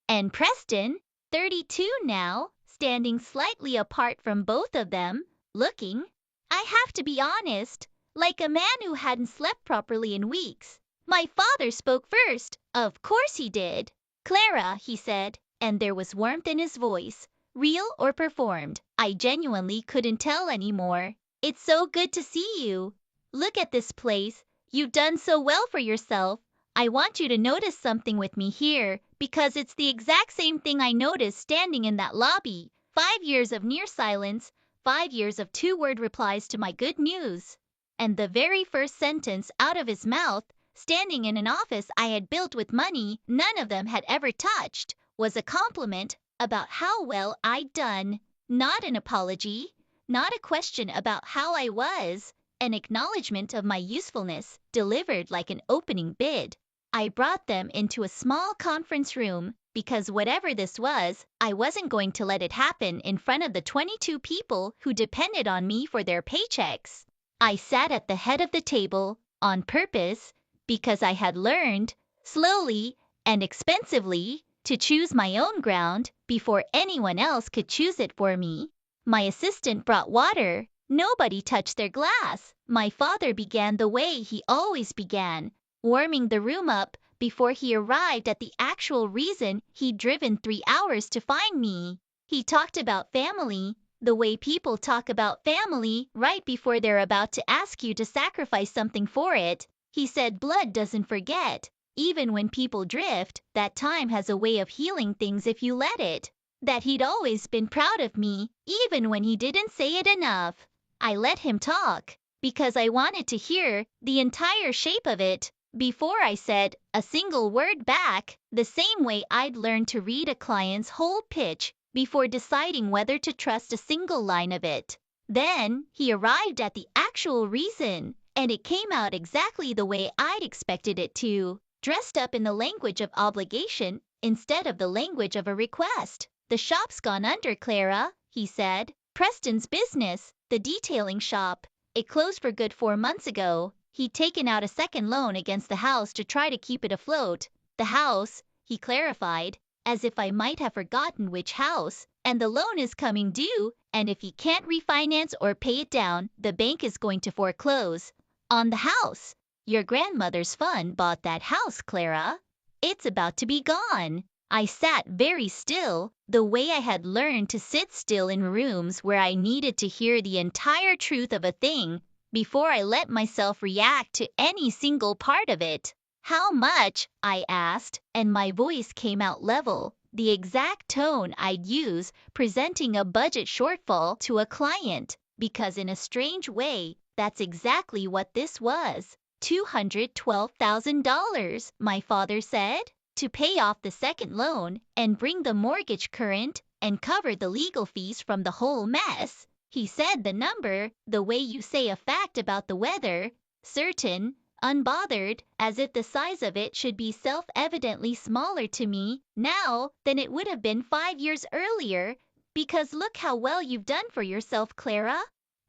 And Preston, 32 now, standing slightly apart from both of them, looking, I have to be honest, like a man who hadn't slept properly in weeks. My father spoke first. Of course he did. Clara, he said, and there was warmth in his voice, real or performed. I genuinely couldn't tell anymore. It's so good to see you. Look at this place. You've done so well for yourself. I want you to notice something with me here, because it's the exact same thing I noticed standing in that lobby. 5 years of near silence, 5 years of 2-word replies to my good news. and the very first sentence out of his mouth, standing in an office I had built with money none of them had ever touched, was a compliment about how well I'd done. Not an apology, not a question about how I was, an acknowledgement of my usefulness, delivered like an opening bid. I brought them into a small conference room, because whatever this was, I wasn't going to let it happen in front of the 22 people who depended on me for their paychecks. I sat at the head of the table, on purpose, because I had learned, slowly and expensively, to choose my own ground before anyone else could choose it for me. My assistant brought water. Nobody touched their glass. My father began the way he always began, warming the room up before he arrived at the actual reason he'd driven 3 hours to find me. He talked about family, the way people talk about family right before they're about to ask you to sacrifice something for it. He said blood doesn't forget. Even when people drift, that time has a way of healing things if you let it. That he'd always been proud of me, even when he didn't say it enough. I let him talk, because I wanted to hear the entire shape of it before I said a single word back, the same way I'd learned to read a client's whole pitch before deciding whether to trust a single line of it. Then he arrived at the actual reason, and it came out exactly the way I'd expected it to, dressed up in the language of obligation instead of the language of a request. The shop's gone under, Clara, he said. Preston's business, the detailing shop. It closed for good 4 months ago. He'd taken out a second loan against the house to try to keep it afloat. The house, he clarified, as if I might have forgotten which house, and the loan is coming due, and if he can't refinance or pay it down, the bank is going to foreclose on the house. Your grandmother's fund bought that house, Clara. It's about to be gone. I sat very still, the way I had learned to sit still in rooms where I needed to hear the entire truth of a thing before I let myself react to any single part of it. How much? I asked, and my voice came out level, the exact tone I'd use presenting a budget shortfall to a client, because in a strange way, that's exactly what this was. $212,000, my father said, to pay off the second loan and bring the mortgage current and cover the legal fees from the whole mess. He said the number, the way you say a fact about the weather, certain, unbothered, as if the size of it should be self-evidently smaller to me now than it would have been 5 years earlier, because look how well you've done for yourself, Clara.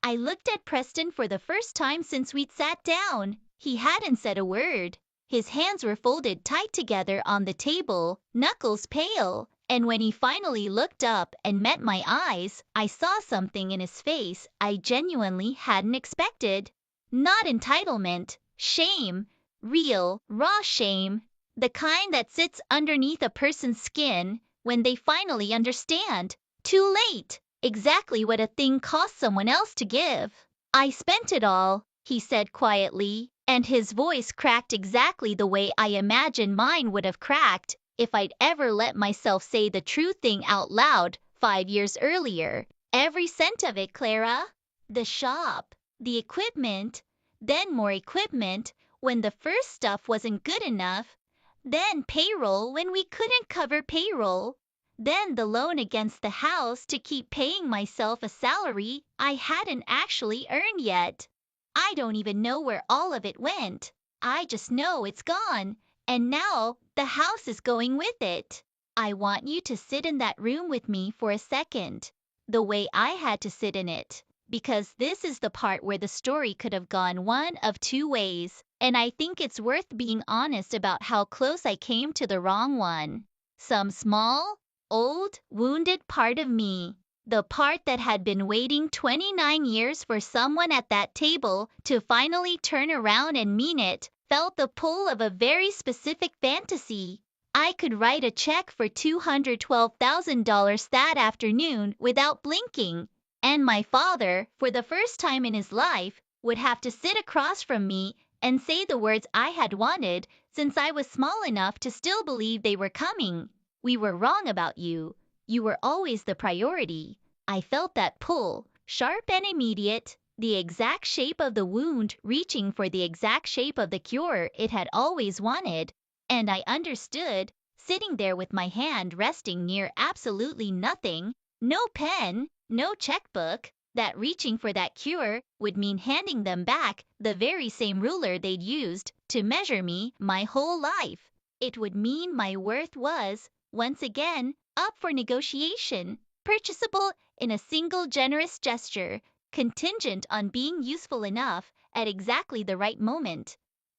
I looked at Preston for the first time since we'd sat down. He hadn't said a word. His hands were folded tight together on the table, knuckles pale, and when he finally looked up and met my eyes, I saw something in his face I genuinely hadn't expected. Not entitlement, shame, real, raw shame, the kind that sits underneath a person's skin when they finally understand, too late, exactly what a thing costs someone else to give. I spent it all, he said quietly, and his voice cracked exactly the way I imagine mine would have cracked if I'd ever let myself say the true thing out loud 5 years earlier. Every cent of it, Clara. The shop, the equipment, then more equipment when the first stuff wasn't good enough, then payroll when we couldn't cover payroll, then the loan against the house to keep paying myself a salary I hadn't actually earned yet. I don't even know where all of it went. I just know it's gone, and now the house is going with it. I want you to sit in that room with me for a second, the way I had to sit in it, because this is the part where the story could have gone one of 2 ways, and I think it's worth being honest about how close I came to the wrong one. Some small, old, wounded part of me, the part that had been waiting 29 years for someone at that table to finally turn around and mean it, felt the pull of a very specific fantasy. I could write a check for $212,000 that afternoon without blinking, and my father, for the first time in his life, would have to sit across from me and say the words I had wanted since I was small enough to still believe they were coming. We were wrong about you. You were always the priority. I felt that pull, sharp and immediate, the exact shape of the wound reaching for the exact shape of the cure it had always wanted. And I understood, sitting there with my hand resting near absolutely nothing, no pen, no checkbook, that reaching for that cure would mean handing them back the very same ruler they'd used to measure me my whole life. It would mean my worth was, once again, up for negotiation, purchasable in a single generous gesture, contingent on being useful enough at exactly the right moment.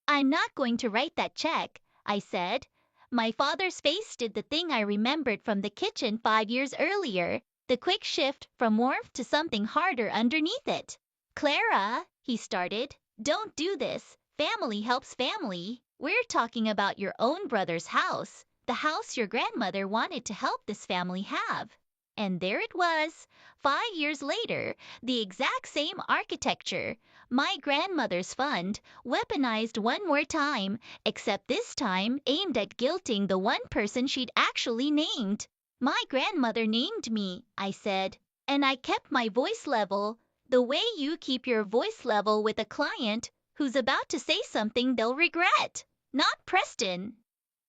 I'm not going to write that check, I said. My father's face did the thing I remembered from the kitchen 5 years earlier, the quick shift from warmth to something harder underneath it. Clara, he started, don't do this. Family helps family. We're talking about your own brother's house, the house your grandmother wanted to help this family have. And there it was, 5 years later, the exact same architecture, my grandmother's fund, weaponized one more time, except this time aimed at guilting the one person she'd actually named. My grandmother named me, I said, and I kept my voice level, the way you keep your voice level with a client who's about to say something they'll regret. Not Preston.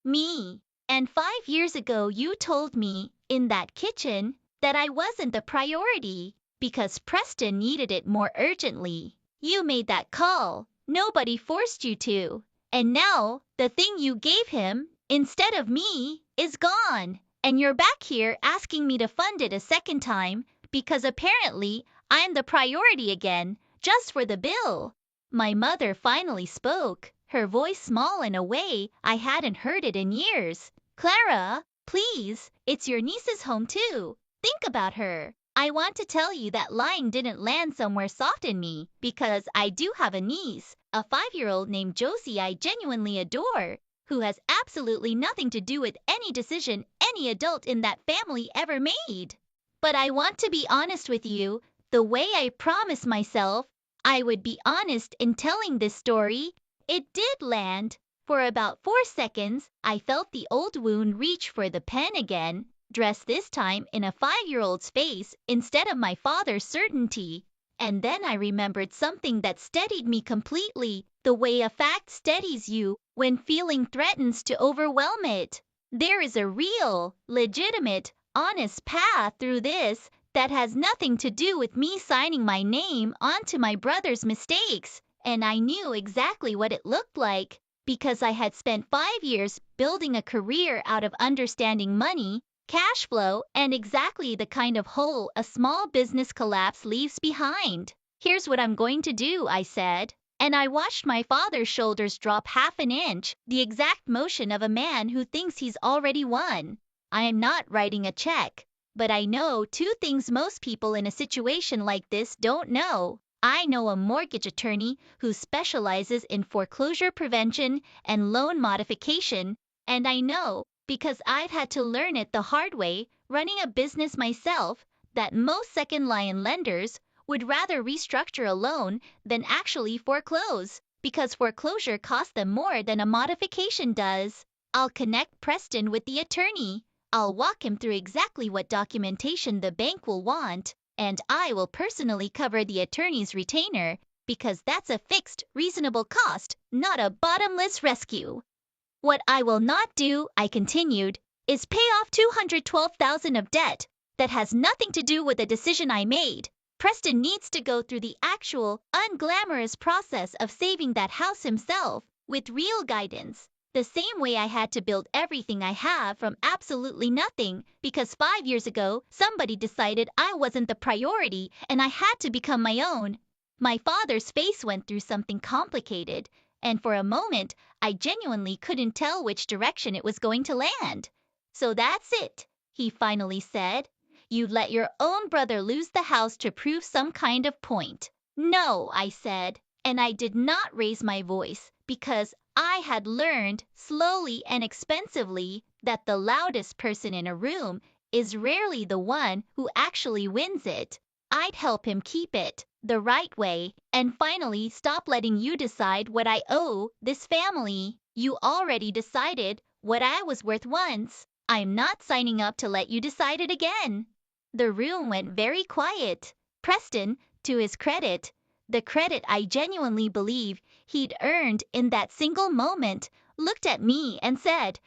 Me. And 5 years ago you told me, in that kitchen, that I wasn't the priority, because Preston needed it more urgently. You made that call. Nobody forced you to. And now, the thing you gave him, instead of me, is gone. And you're back here asking me to fund it a second time, because apparently I'm the priority again, just for the bill. My mother finally spoke, her voice small in a way I hadn't heard it in years. Clara, please, it's your niece's home too. Think about her. I want to tell you that line didn't land somewhere soft in me, because I do have a niece, a 5-year-old named Josie I genuinely adore, who has absolutely nothing to do with any decision any adult in that family ever made. But I want to be honest with you, the way I promised myself I would be honest in telling this story. It did land. For about 4 seconds, I felt the old wound reach for the pen again, dressed this time in a 5-year-old's face instead of my father's certainty. And then I remembered something that steadied me completely, the way a fact steadies you when feeling threatens to overwhelm it. There is a real, legitimate, honest path through this that has nothing to do with me signing my name onto my brother's mistakes. And I knew exactly what it looked like, because I had spent 5 years building a career out of understanding money, cash flow, and exactly the kind of hole a small business collapse leaves behind. Here's what I'm going to do, I said. And I watched my father's shoulders drop half an inch, the exact motion of a man who thinks he's already won. I am not writing a check, but I know two things most people in a situation like this don't know. I know a mortgage attorney who specializes in foreclosure prevention and loan modification, and I know, because I've had to learn it the hard way, running a business myself, that most second-line lenders would rather restructure a loan than actually foreclose, because foreclosure costs them more than a modification does. I'll connect Preston with the attorney. I'll walk him through exactly what documentation the bank will want, and I will personally cover the attorney's retainer, because that's a fixed, reasonable cost, not a bottomless rescue. What I will not do, I continued, is pay off $212,000 of debt that has nothing to do with the decision I made. Preston needs to go through the actual, unglamorous process of saving that house himself, with real guidance. The same way I had to build everything I have from absolutely nothing, because 5 years ago somebody decided I wasn't the priority and I had to become my own. My father's face went through something complicated, and for a moment I genuinely couldn't tell which direction it was going to land. So that's it, he finally said. You let your own brother lose the house to prove some kind of point. No, I said, and I did not raise my voice, because I had learned, slowly and expensively, that the loudest person in a room is rarely the one who actually wins it. I'd help him keep it the right way, and finally stop letting you decide what I owe this family. You already decided what I was worth once. I'm not signing up to let you decide it again. The room went very quiet. Preston, to his credit, The credit I genuinely believe he'd earned in that single moment, looked at me and said,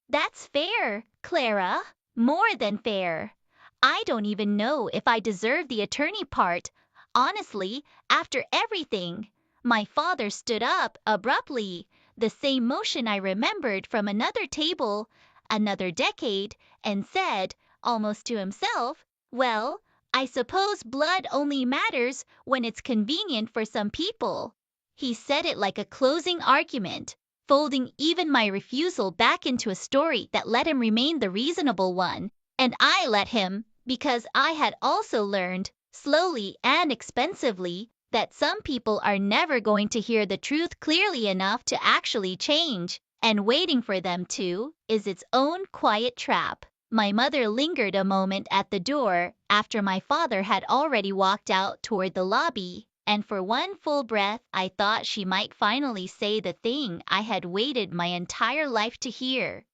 "That's fair, Clara, more than fair." I don't even know if I deserve the attorney part. Honestly, after everything. My father stood up abruptly, the same motion I remembered from another table, another decade, and said, almost to himself, "Well, I suppose blood only matters when it's convenient for some people." He said it like a closing argument, folding even my refusal back into a story that let him remain the reasonable one. And I let him, because I had also learned, slowly and expensively, that some people are never going to hear the truth clearly enough to actually change, and waiting for them to is its own quiet trap. My mother lingered a moment at the door after my father had already walked out toward the lobby, and for one full breath I thought she might finally say the thing I had waited my entire life to hear.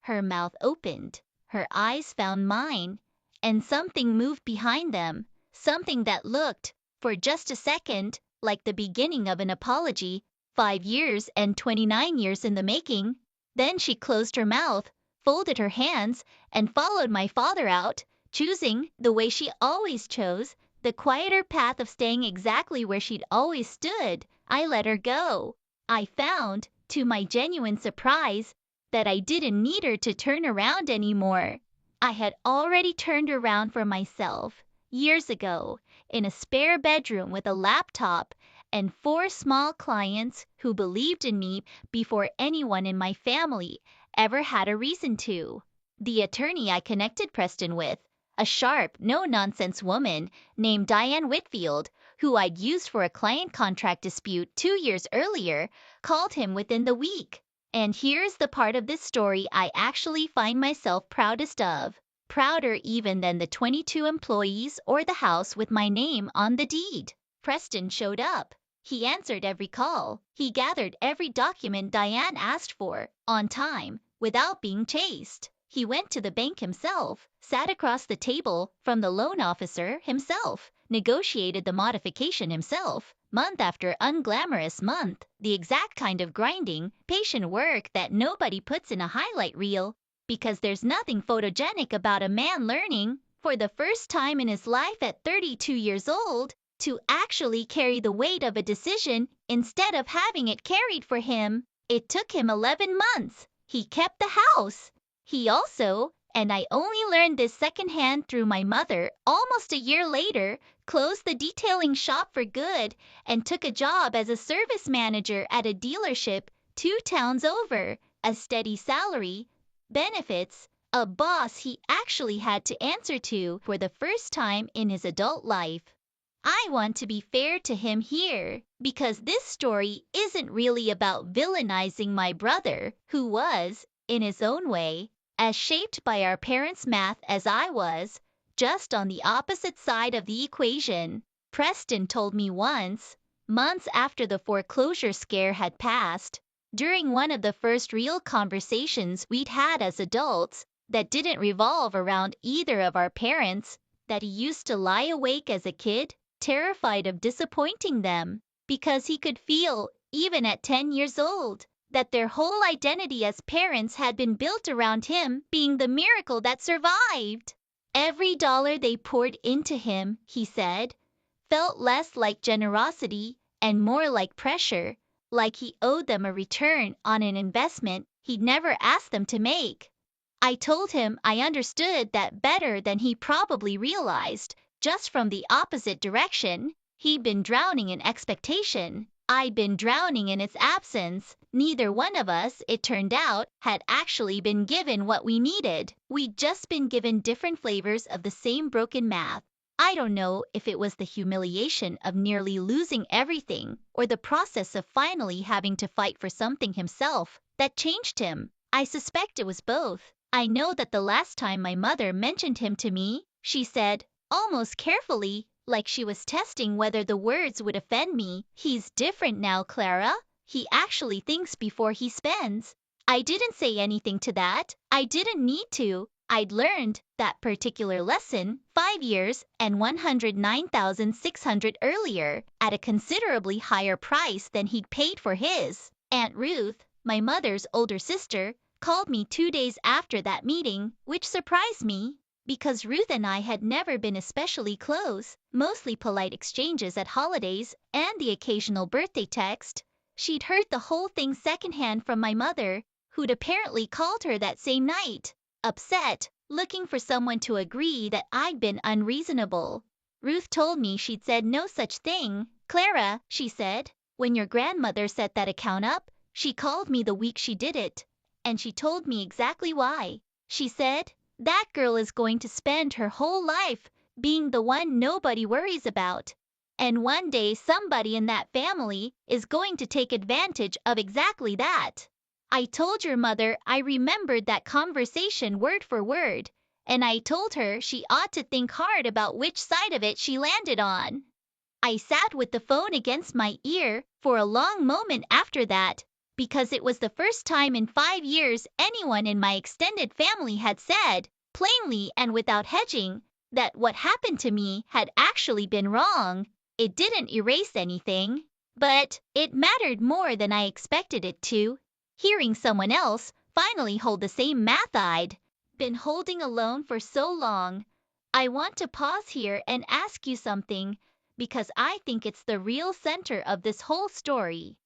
Her mouth opened, her eyes found mine, and something moved behind them, something that looked, for just a second, like the beginning of an apology, 5 years and 29 years in the making. Then she closed her mouth, folded her hands, and followed my father out, choosing, the way she always chose, the quieter path of staying exactly where she'd always stood. I let her go. I found, to my genuine surprise, that I didn't need her to turn around anymore. I had already turned around for myself, years ago, in a spare bedroom with a laptop and 4 small clients who believed in me before anyone in my family ever had a reason to. The attorney I connected Preston with, a sharp, no-nonsense woman named Diane Whitfield, who I'd used for a client contract dispute 2 years earlier, called him within the week. And here's the part of this story I actually find myself proudest of. Prouder even than the 22 employees or the house with my name on the deed. Preston showed up. He answered every call. He gathered every document Diane asked for, on time, without being chased. He went to the bank himself, sat across the table from the loan officer himself, negotiated the modification himself, month after unglamorous month, the exact kind of grinding, patient work that nobody puts in a highlight reel, because there's nothing photogenic about a man learning, for the first time in his life at 32 years old, to actually carry the weight of a decision instead of having it carried for him. It took him 11 months. He kept the house. He also, and I only learned this secondhand through my mother almost a year later, closed the detailing shop for good and took a job as a service manager at a dealership 2 towns over, a steady salary, benefits, a boss he actually had to answer to for the first time in his adult life. I want to be fair to him here, because this story isn't really about villainizing my brother, who was, in his own way, as shaped by our parents' math as I was, just on the opposite side of the equation. Preston told me once, months after the foreclosure scare had passed, during one of the first real conversations we'd had as adults that didn't revolve around either of our parents, that he used to lie awake as a kid, terrified of disappointing them, because he could feel, even at 10 years old, that their whole identity as parents had been built around him being the miracle that survived. Every dollar they poured into him, he said, felt less like generosity and more like pressure, like he owed them a return on an investment he'd never asked them to make. I told him I understood that better than he probably realized, just from the opposite direction. He'd been drowning in expectation. I'd been drowning in its absence. Neither one of us, it turned out, had actually been given what we needed. We'd just been given different flavors of the same broken math. I don't know if it was the humiliation of nearly losing everything or the process of finally having to fight for something himself that changed him. I suspect it was both. I know that the last time my mother mentioned him to me, she said, almost carefully, like she was testing whether the words would offend me, "He's different now, Clara. He actually thinks before he spends." I didn't say anything to that. I didn't need to. I'd learned that particular lesson 5 years and 109,600 earlier at a considerably higher price than he'd paid for his. Aunt Ruth, my mother's older sister, called me 2 days after that meeting, which surprised me, because Ruth and I had never been especially close, mostly polite exchanges at holidays and the occasional birthday text. She'd heard the whole thing secondhand from my mother, who'd apparently called her that same night, upset, looking for someone to agree that I'd been unreasonable. Ruth told me she'd said no such thing. Clara, she said, when your grandmother set that account up, she called me the week she did it, and she told me exactly why. She said, that girl is going to spend her whole life being the one nobody worries about. And one day somebody in that family is going to take advantage of exactly that. I told your mother I remembered that conversation word for word, and I told her she ought to think hard about which side of it she landed on. I sat with the phone against my ear for a long moment after that, because it was the first time in 5 years anyone in my extended family had said, plainly and without hedging, that what happened to me had actually been wrong. It didn't erase anything, but it mattered more than I expected it to. Hearing someone else finally hold the same math I'd been holding alone for so long. I want to pause here and ask you something, because I think it's the real center of this whole story.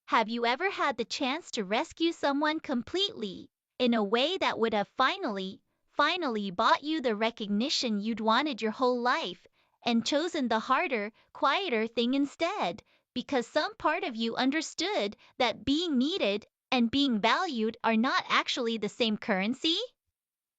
Have you ever had the chance to rescue someone completely, in a way that would have finally bought you the recognition you'd wanted your whole life, and chosen the harder, quieter thing instead, because some part of you understood that being needed and being valued are not actually the same currency?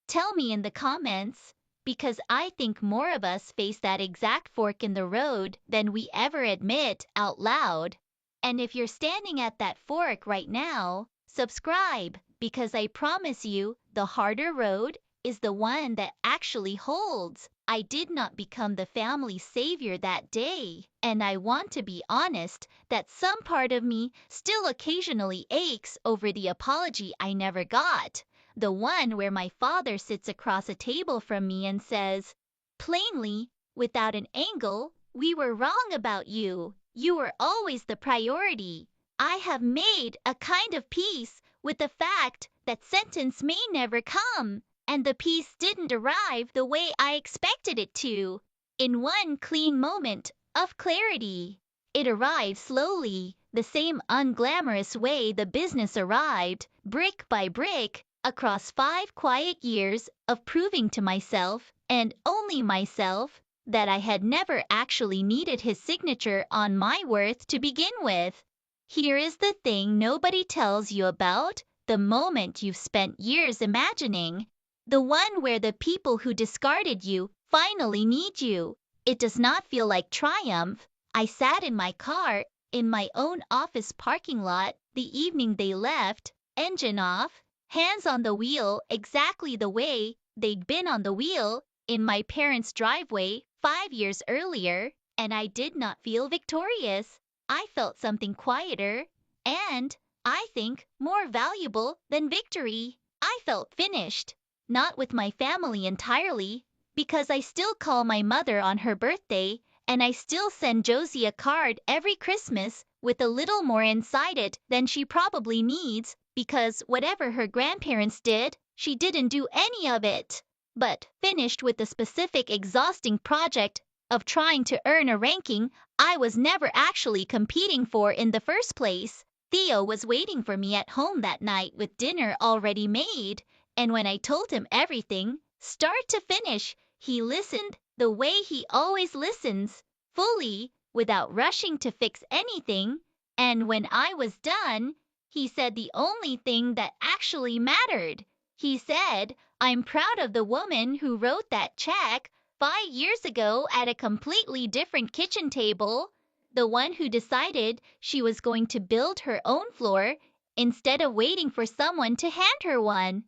Tell me in the comments, because I think more of us face that exact fork in the road than we ever admit out loud. And if you're standing at that fork right now, subscribe, because I promise you the harder road is the one that actually holds. I did not become the family savior that day, and I want to be honest that some part of me still occasionally aches over the apology I never got. The one where my father sits across a table from me and says, plainly, without an angle, we were wrong about you. You were always the priority. I have made a kind of peace with the fact that sentence may never come, and the peace didn't arrive the way I expected it to, in one clean moment of clarity. It arrived slowly, the same unglamorous way the business arrived, brick by brick, across 5 quiet years of proving to myself, and only myself, that I had never actually needed his signature on my worth to begin with. Here is the thing nobody tells you about the moment you've spent years imagining, the one where the people who discarded you finally need you. It does not feel like triumph. I sat in my car, in my own office parking lot, the evening they left, engine off, hands on the wheel exactly the way they'd been on the wheel in my parents' driveway 5 years earlier, and I did not feel victorious. I felt something quieter, and, I think, more valuable than victory. I felt finished, not with my family entirely, because I still call my mother on her birthday, and I still send Josie a card every Christmas with a little more inside it than she probably needs, because whatever her grandparents did, she didn't do any of it. But finished with the specific exhausting project of trying to earn a ranking I was never actually competing for in the first place. Theo was waiting for me at home that night with dinner already made, and when I told him everything, start to finish, he listened the way he always listens, fully, without rushing to fix anything, and when I was done, he said the only thing that actually mattered. He said, I'm proud of the woman who wrote that check 5 years ago at a completely different kitchen table, the one who decided she was going to build her own floor instead of waiting for someone to hand her one.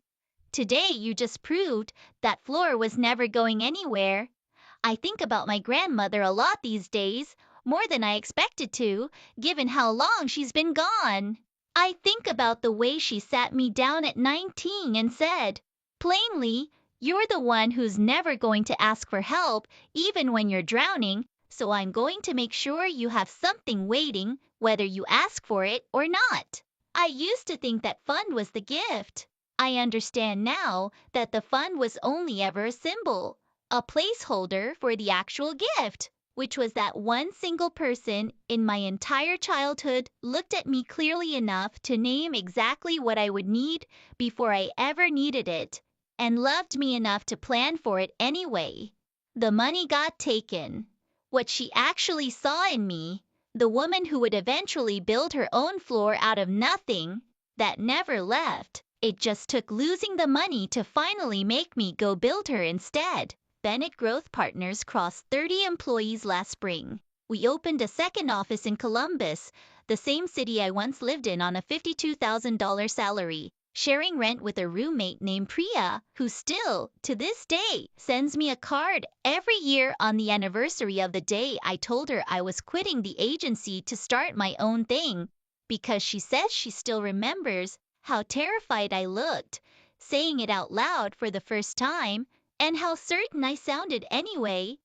Today you just proved that floor was never going anywhere. I think about my grandmother a lot these days, more than I expected to, given how long she's been gone. I think about the way she sat me down at 19 and said, plainly, You're the one who's never going to ask for help, even when you're drowning, so I'm going to make sure you have something waiting, whether you ask for it or not. I used to think that fund was the gift. I understand now that the fund was only ever a symbol, a placeholder for the actual gift, which was that one single person in my entire childhood looked at me clearly enough to name exactly what I would need before I ever needed it, and loved me enough to plan for it anyway. The money got taken. What she actually saw in me, the woman who would eventually build her own floor out of nothing, that never left, it just took losing the money to finally make me go build her instead. Bennett Growth Partners crossed 30 employees last spring. We opened a second office in Columbus, the same city I once lived in on a $52,000 salary, sharing rent with a roommate named Priya, who still, to this day, sends me a card every year on the anniversary of the day I told her I was quitting the agency to start my own thing, because she says she still remembers how terrified I looked, saying it out loud for the first time, and how certain I sounded anyway.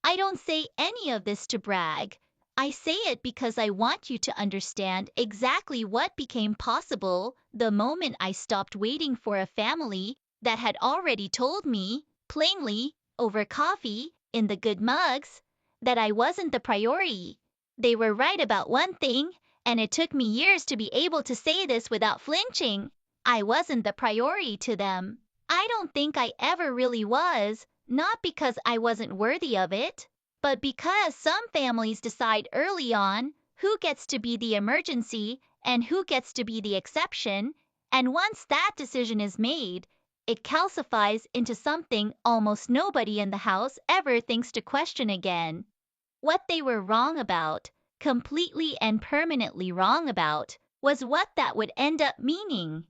I don't say any of this to brag. I say it because I want you to understand exactly what became possible the moment I stopped waiting for a family that had already told me, plainly, over coffee, in the good mugs, that I wasn't the priority. They were right about one thing, and it took me years to be able to say this without flinching. I wasn't the priority to them. I don't think I ever really was, not because I wasn't worthy of it, but because some families decide early on who gets to be the emergency and who gets to be the exception, and once that decision is made, it calcifies into something almost nobody in the house ever thinks to question again. What they were wrong about, completely and permanently wrong about, was what that would end up meaning.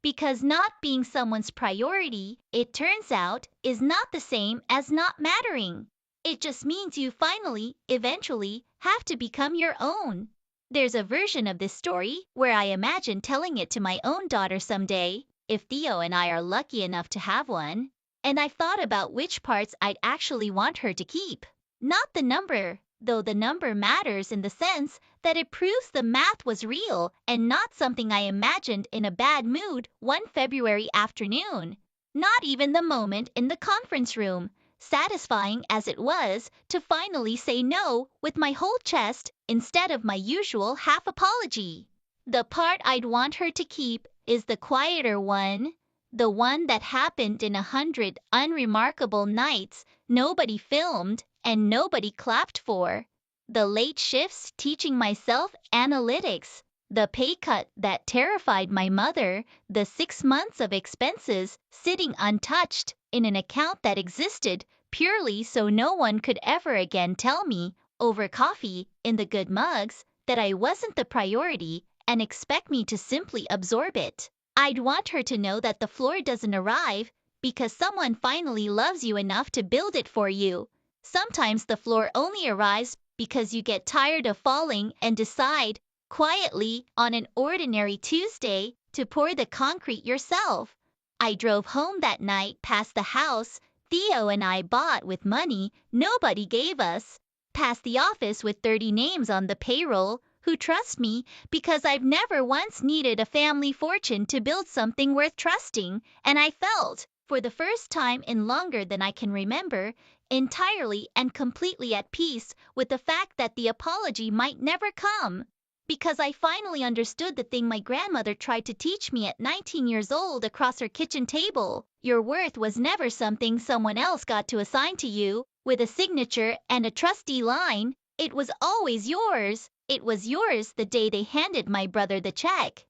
Because not being someone's priority, it turns out, is not the same as not mattering. It just means you finally, eventually, have to become your own. There's a version of this story where I imagine telling it to my own daughter someday, if Theo and I are lucky enough to have one. And I've thought about which parts I'd actually want her to keep. Not the number, though the number matters in the sense that it proves the math was real and not something I imagined in a bad mood one February afternoon. Not even the moment in the conference room, satisfying as it was to finally say no with my whole chest instead of my usual half apology. The part I'd want her to keep is the quieter one, the one that happened in 100 unremarkable nights nobody filmed and nobody clapped for. The late shifts teaching myself analytics, the pay cut that terrified my mother, the 6 months of expenses sitting untouched in an account that existed purely so no one could ever again tell me, over coffee, in the good mugs, that I wasn't the priority and expect me to simply absorb it. I'd want her to know that the floor doesn't arrive because someone finally loves you enough to build it for you. Sometimes the floor only arrives because you get tired of falling and decide, quietly, on an ordinary Tuesday, to pour the concrete yourself. I drove home that night past the house Theo and I bought with money nobody gave us, past the office with 30 names on the payroll who trust me because I've never once needed a family fortune to build something worth trusting, and I felt, for the first time in longer than I can remember, entirely and completely at peace with the fact that the apology might never come. Because I finally understood the thing my grandmother tried to teach me at 19 years old across her kitchen table. Your worth was never something someone else got to assign to you, with a signature and a trustee line. It was always yours. It was yours the day they handed my brother the check.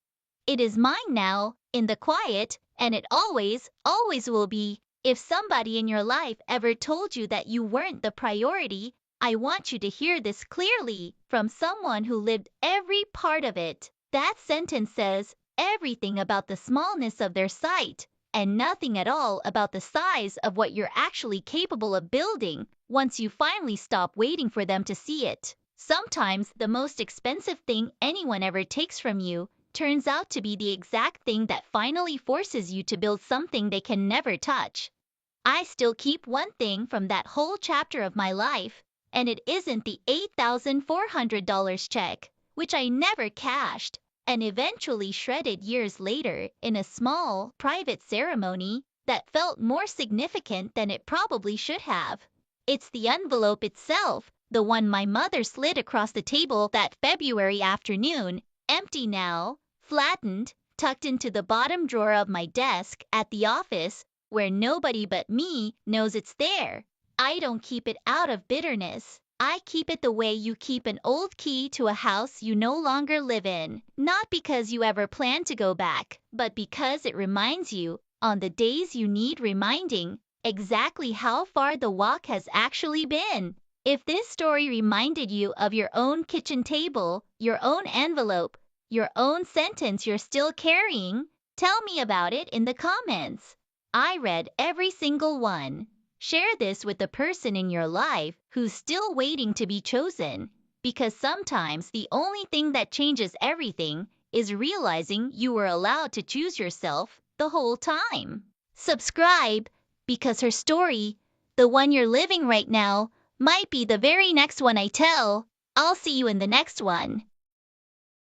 It is mine now, in the quiet, and it always, always will be. If somebody in your life ever told you that you weren't the priority, I want you to hear this clearly from someone who lived every part of it. That sentence says everything about the smallness of their sight and nothing at all about the size of what you're actually capable of building once you finally stop waiting for them to see it. Sometimes the most expensive thing anyone ever takes from you turns out to be the exact thing that finally forces you to build something they can never touch. I still keep one thing from that whole chapter of my life, and it isn't the $8,400 check, which I never cashed and eventually shredded years later in a small, private ceremony that felt more significant than it probably should have. It's the envelope itself, the one my mother slid across the table that February afternoon, empty now, flattened, tucked into the bottom drawer of my desk at the office, where nobody but me knows it's there. I don't keep it out of bitterness. I keep it the way you keep an old key to a house you no longer live in, not because you ever plan to go back, but because it reminds you, on the days you need reminding, exactly how far the walk has actually been. If this story reminded you of your own kitchen table, your own envelope, your own sentence you're still carrying, tell me about it in the comments. I read every single one. Share this with the person in your life who's still waiting to be chosen, because sometimes the only thing that changes everything is realizing you were allowed to choose yourself the whole time. Subscribe, because her story, the one you're living right now, might be the very next one I tell. I'll see you in the next one.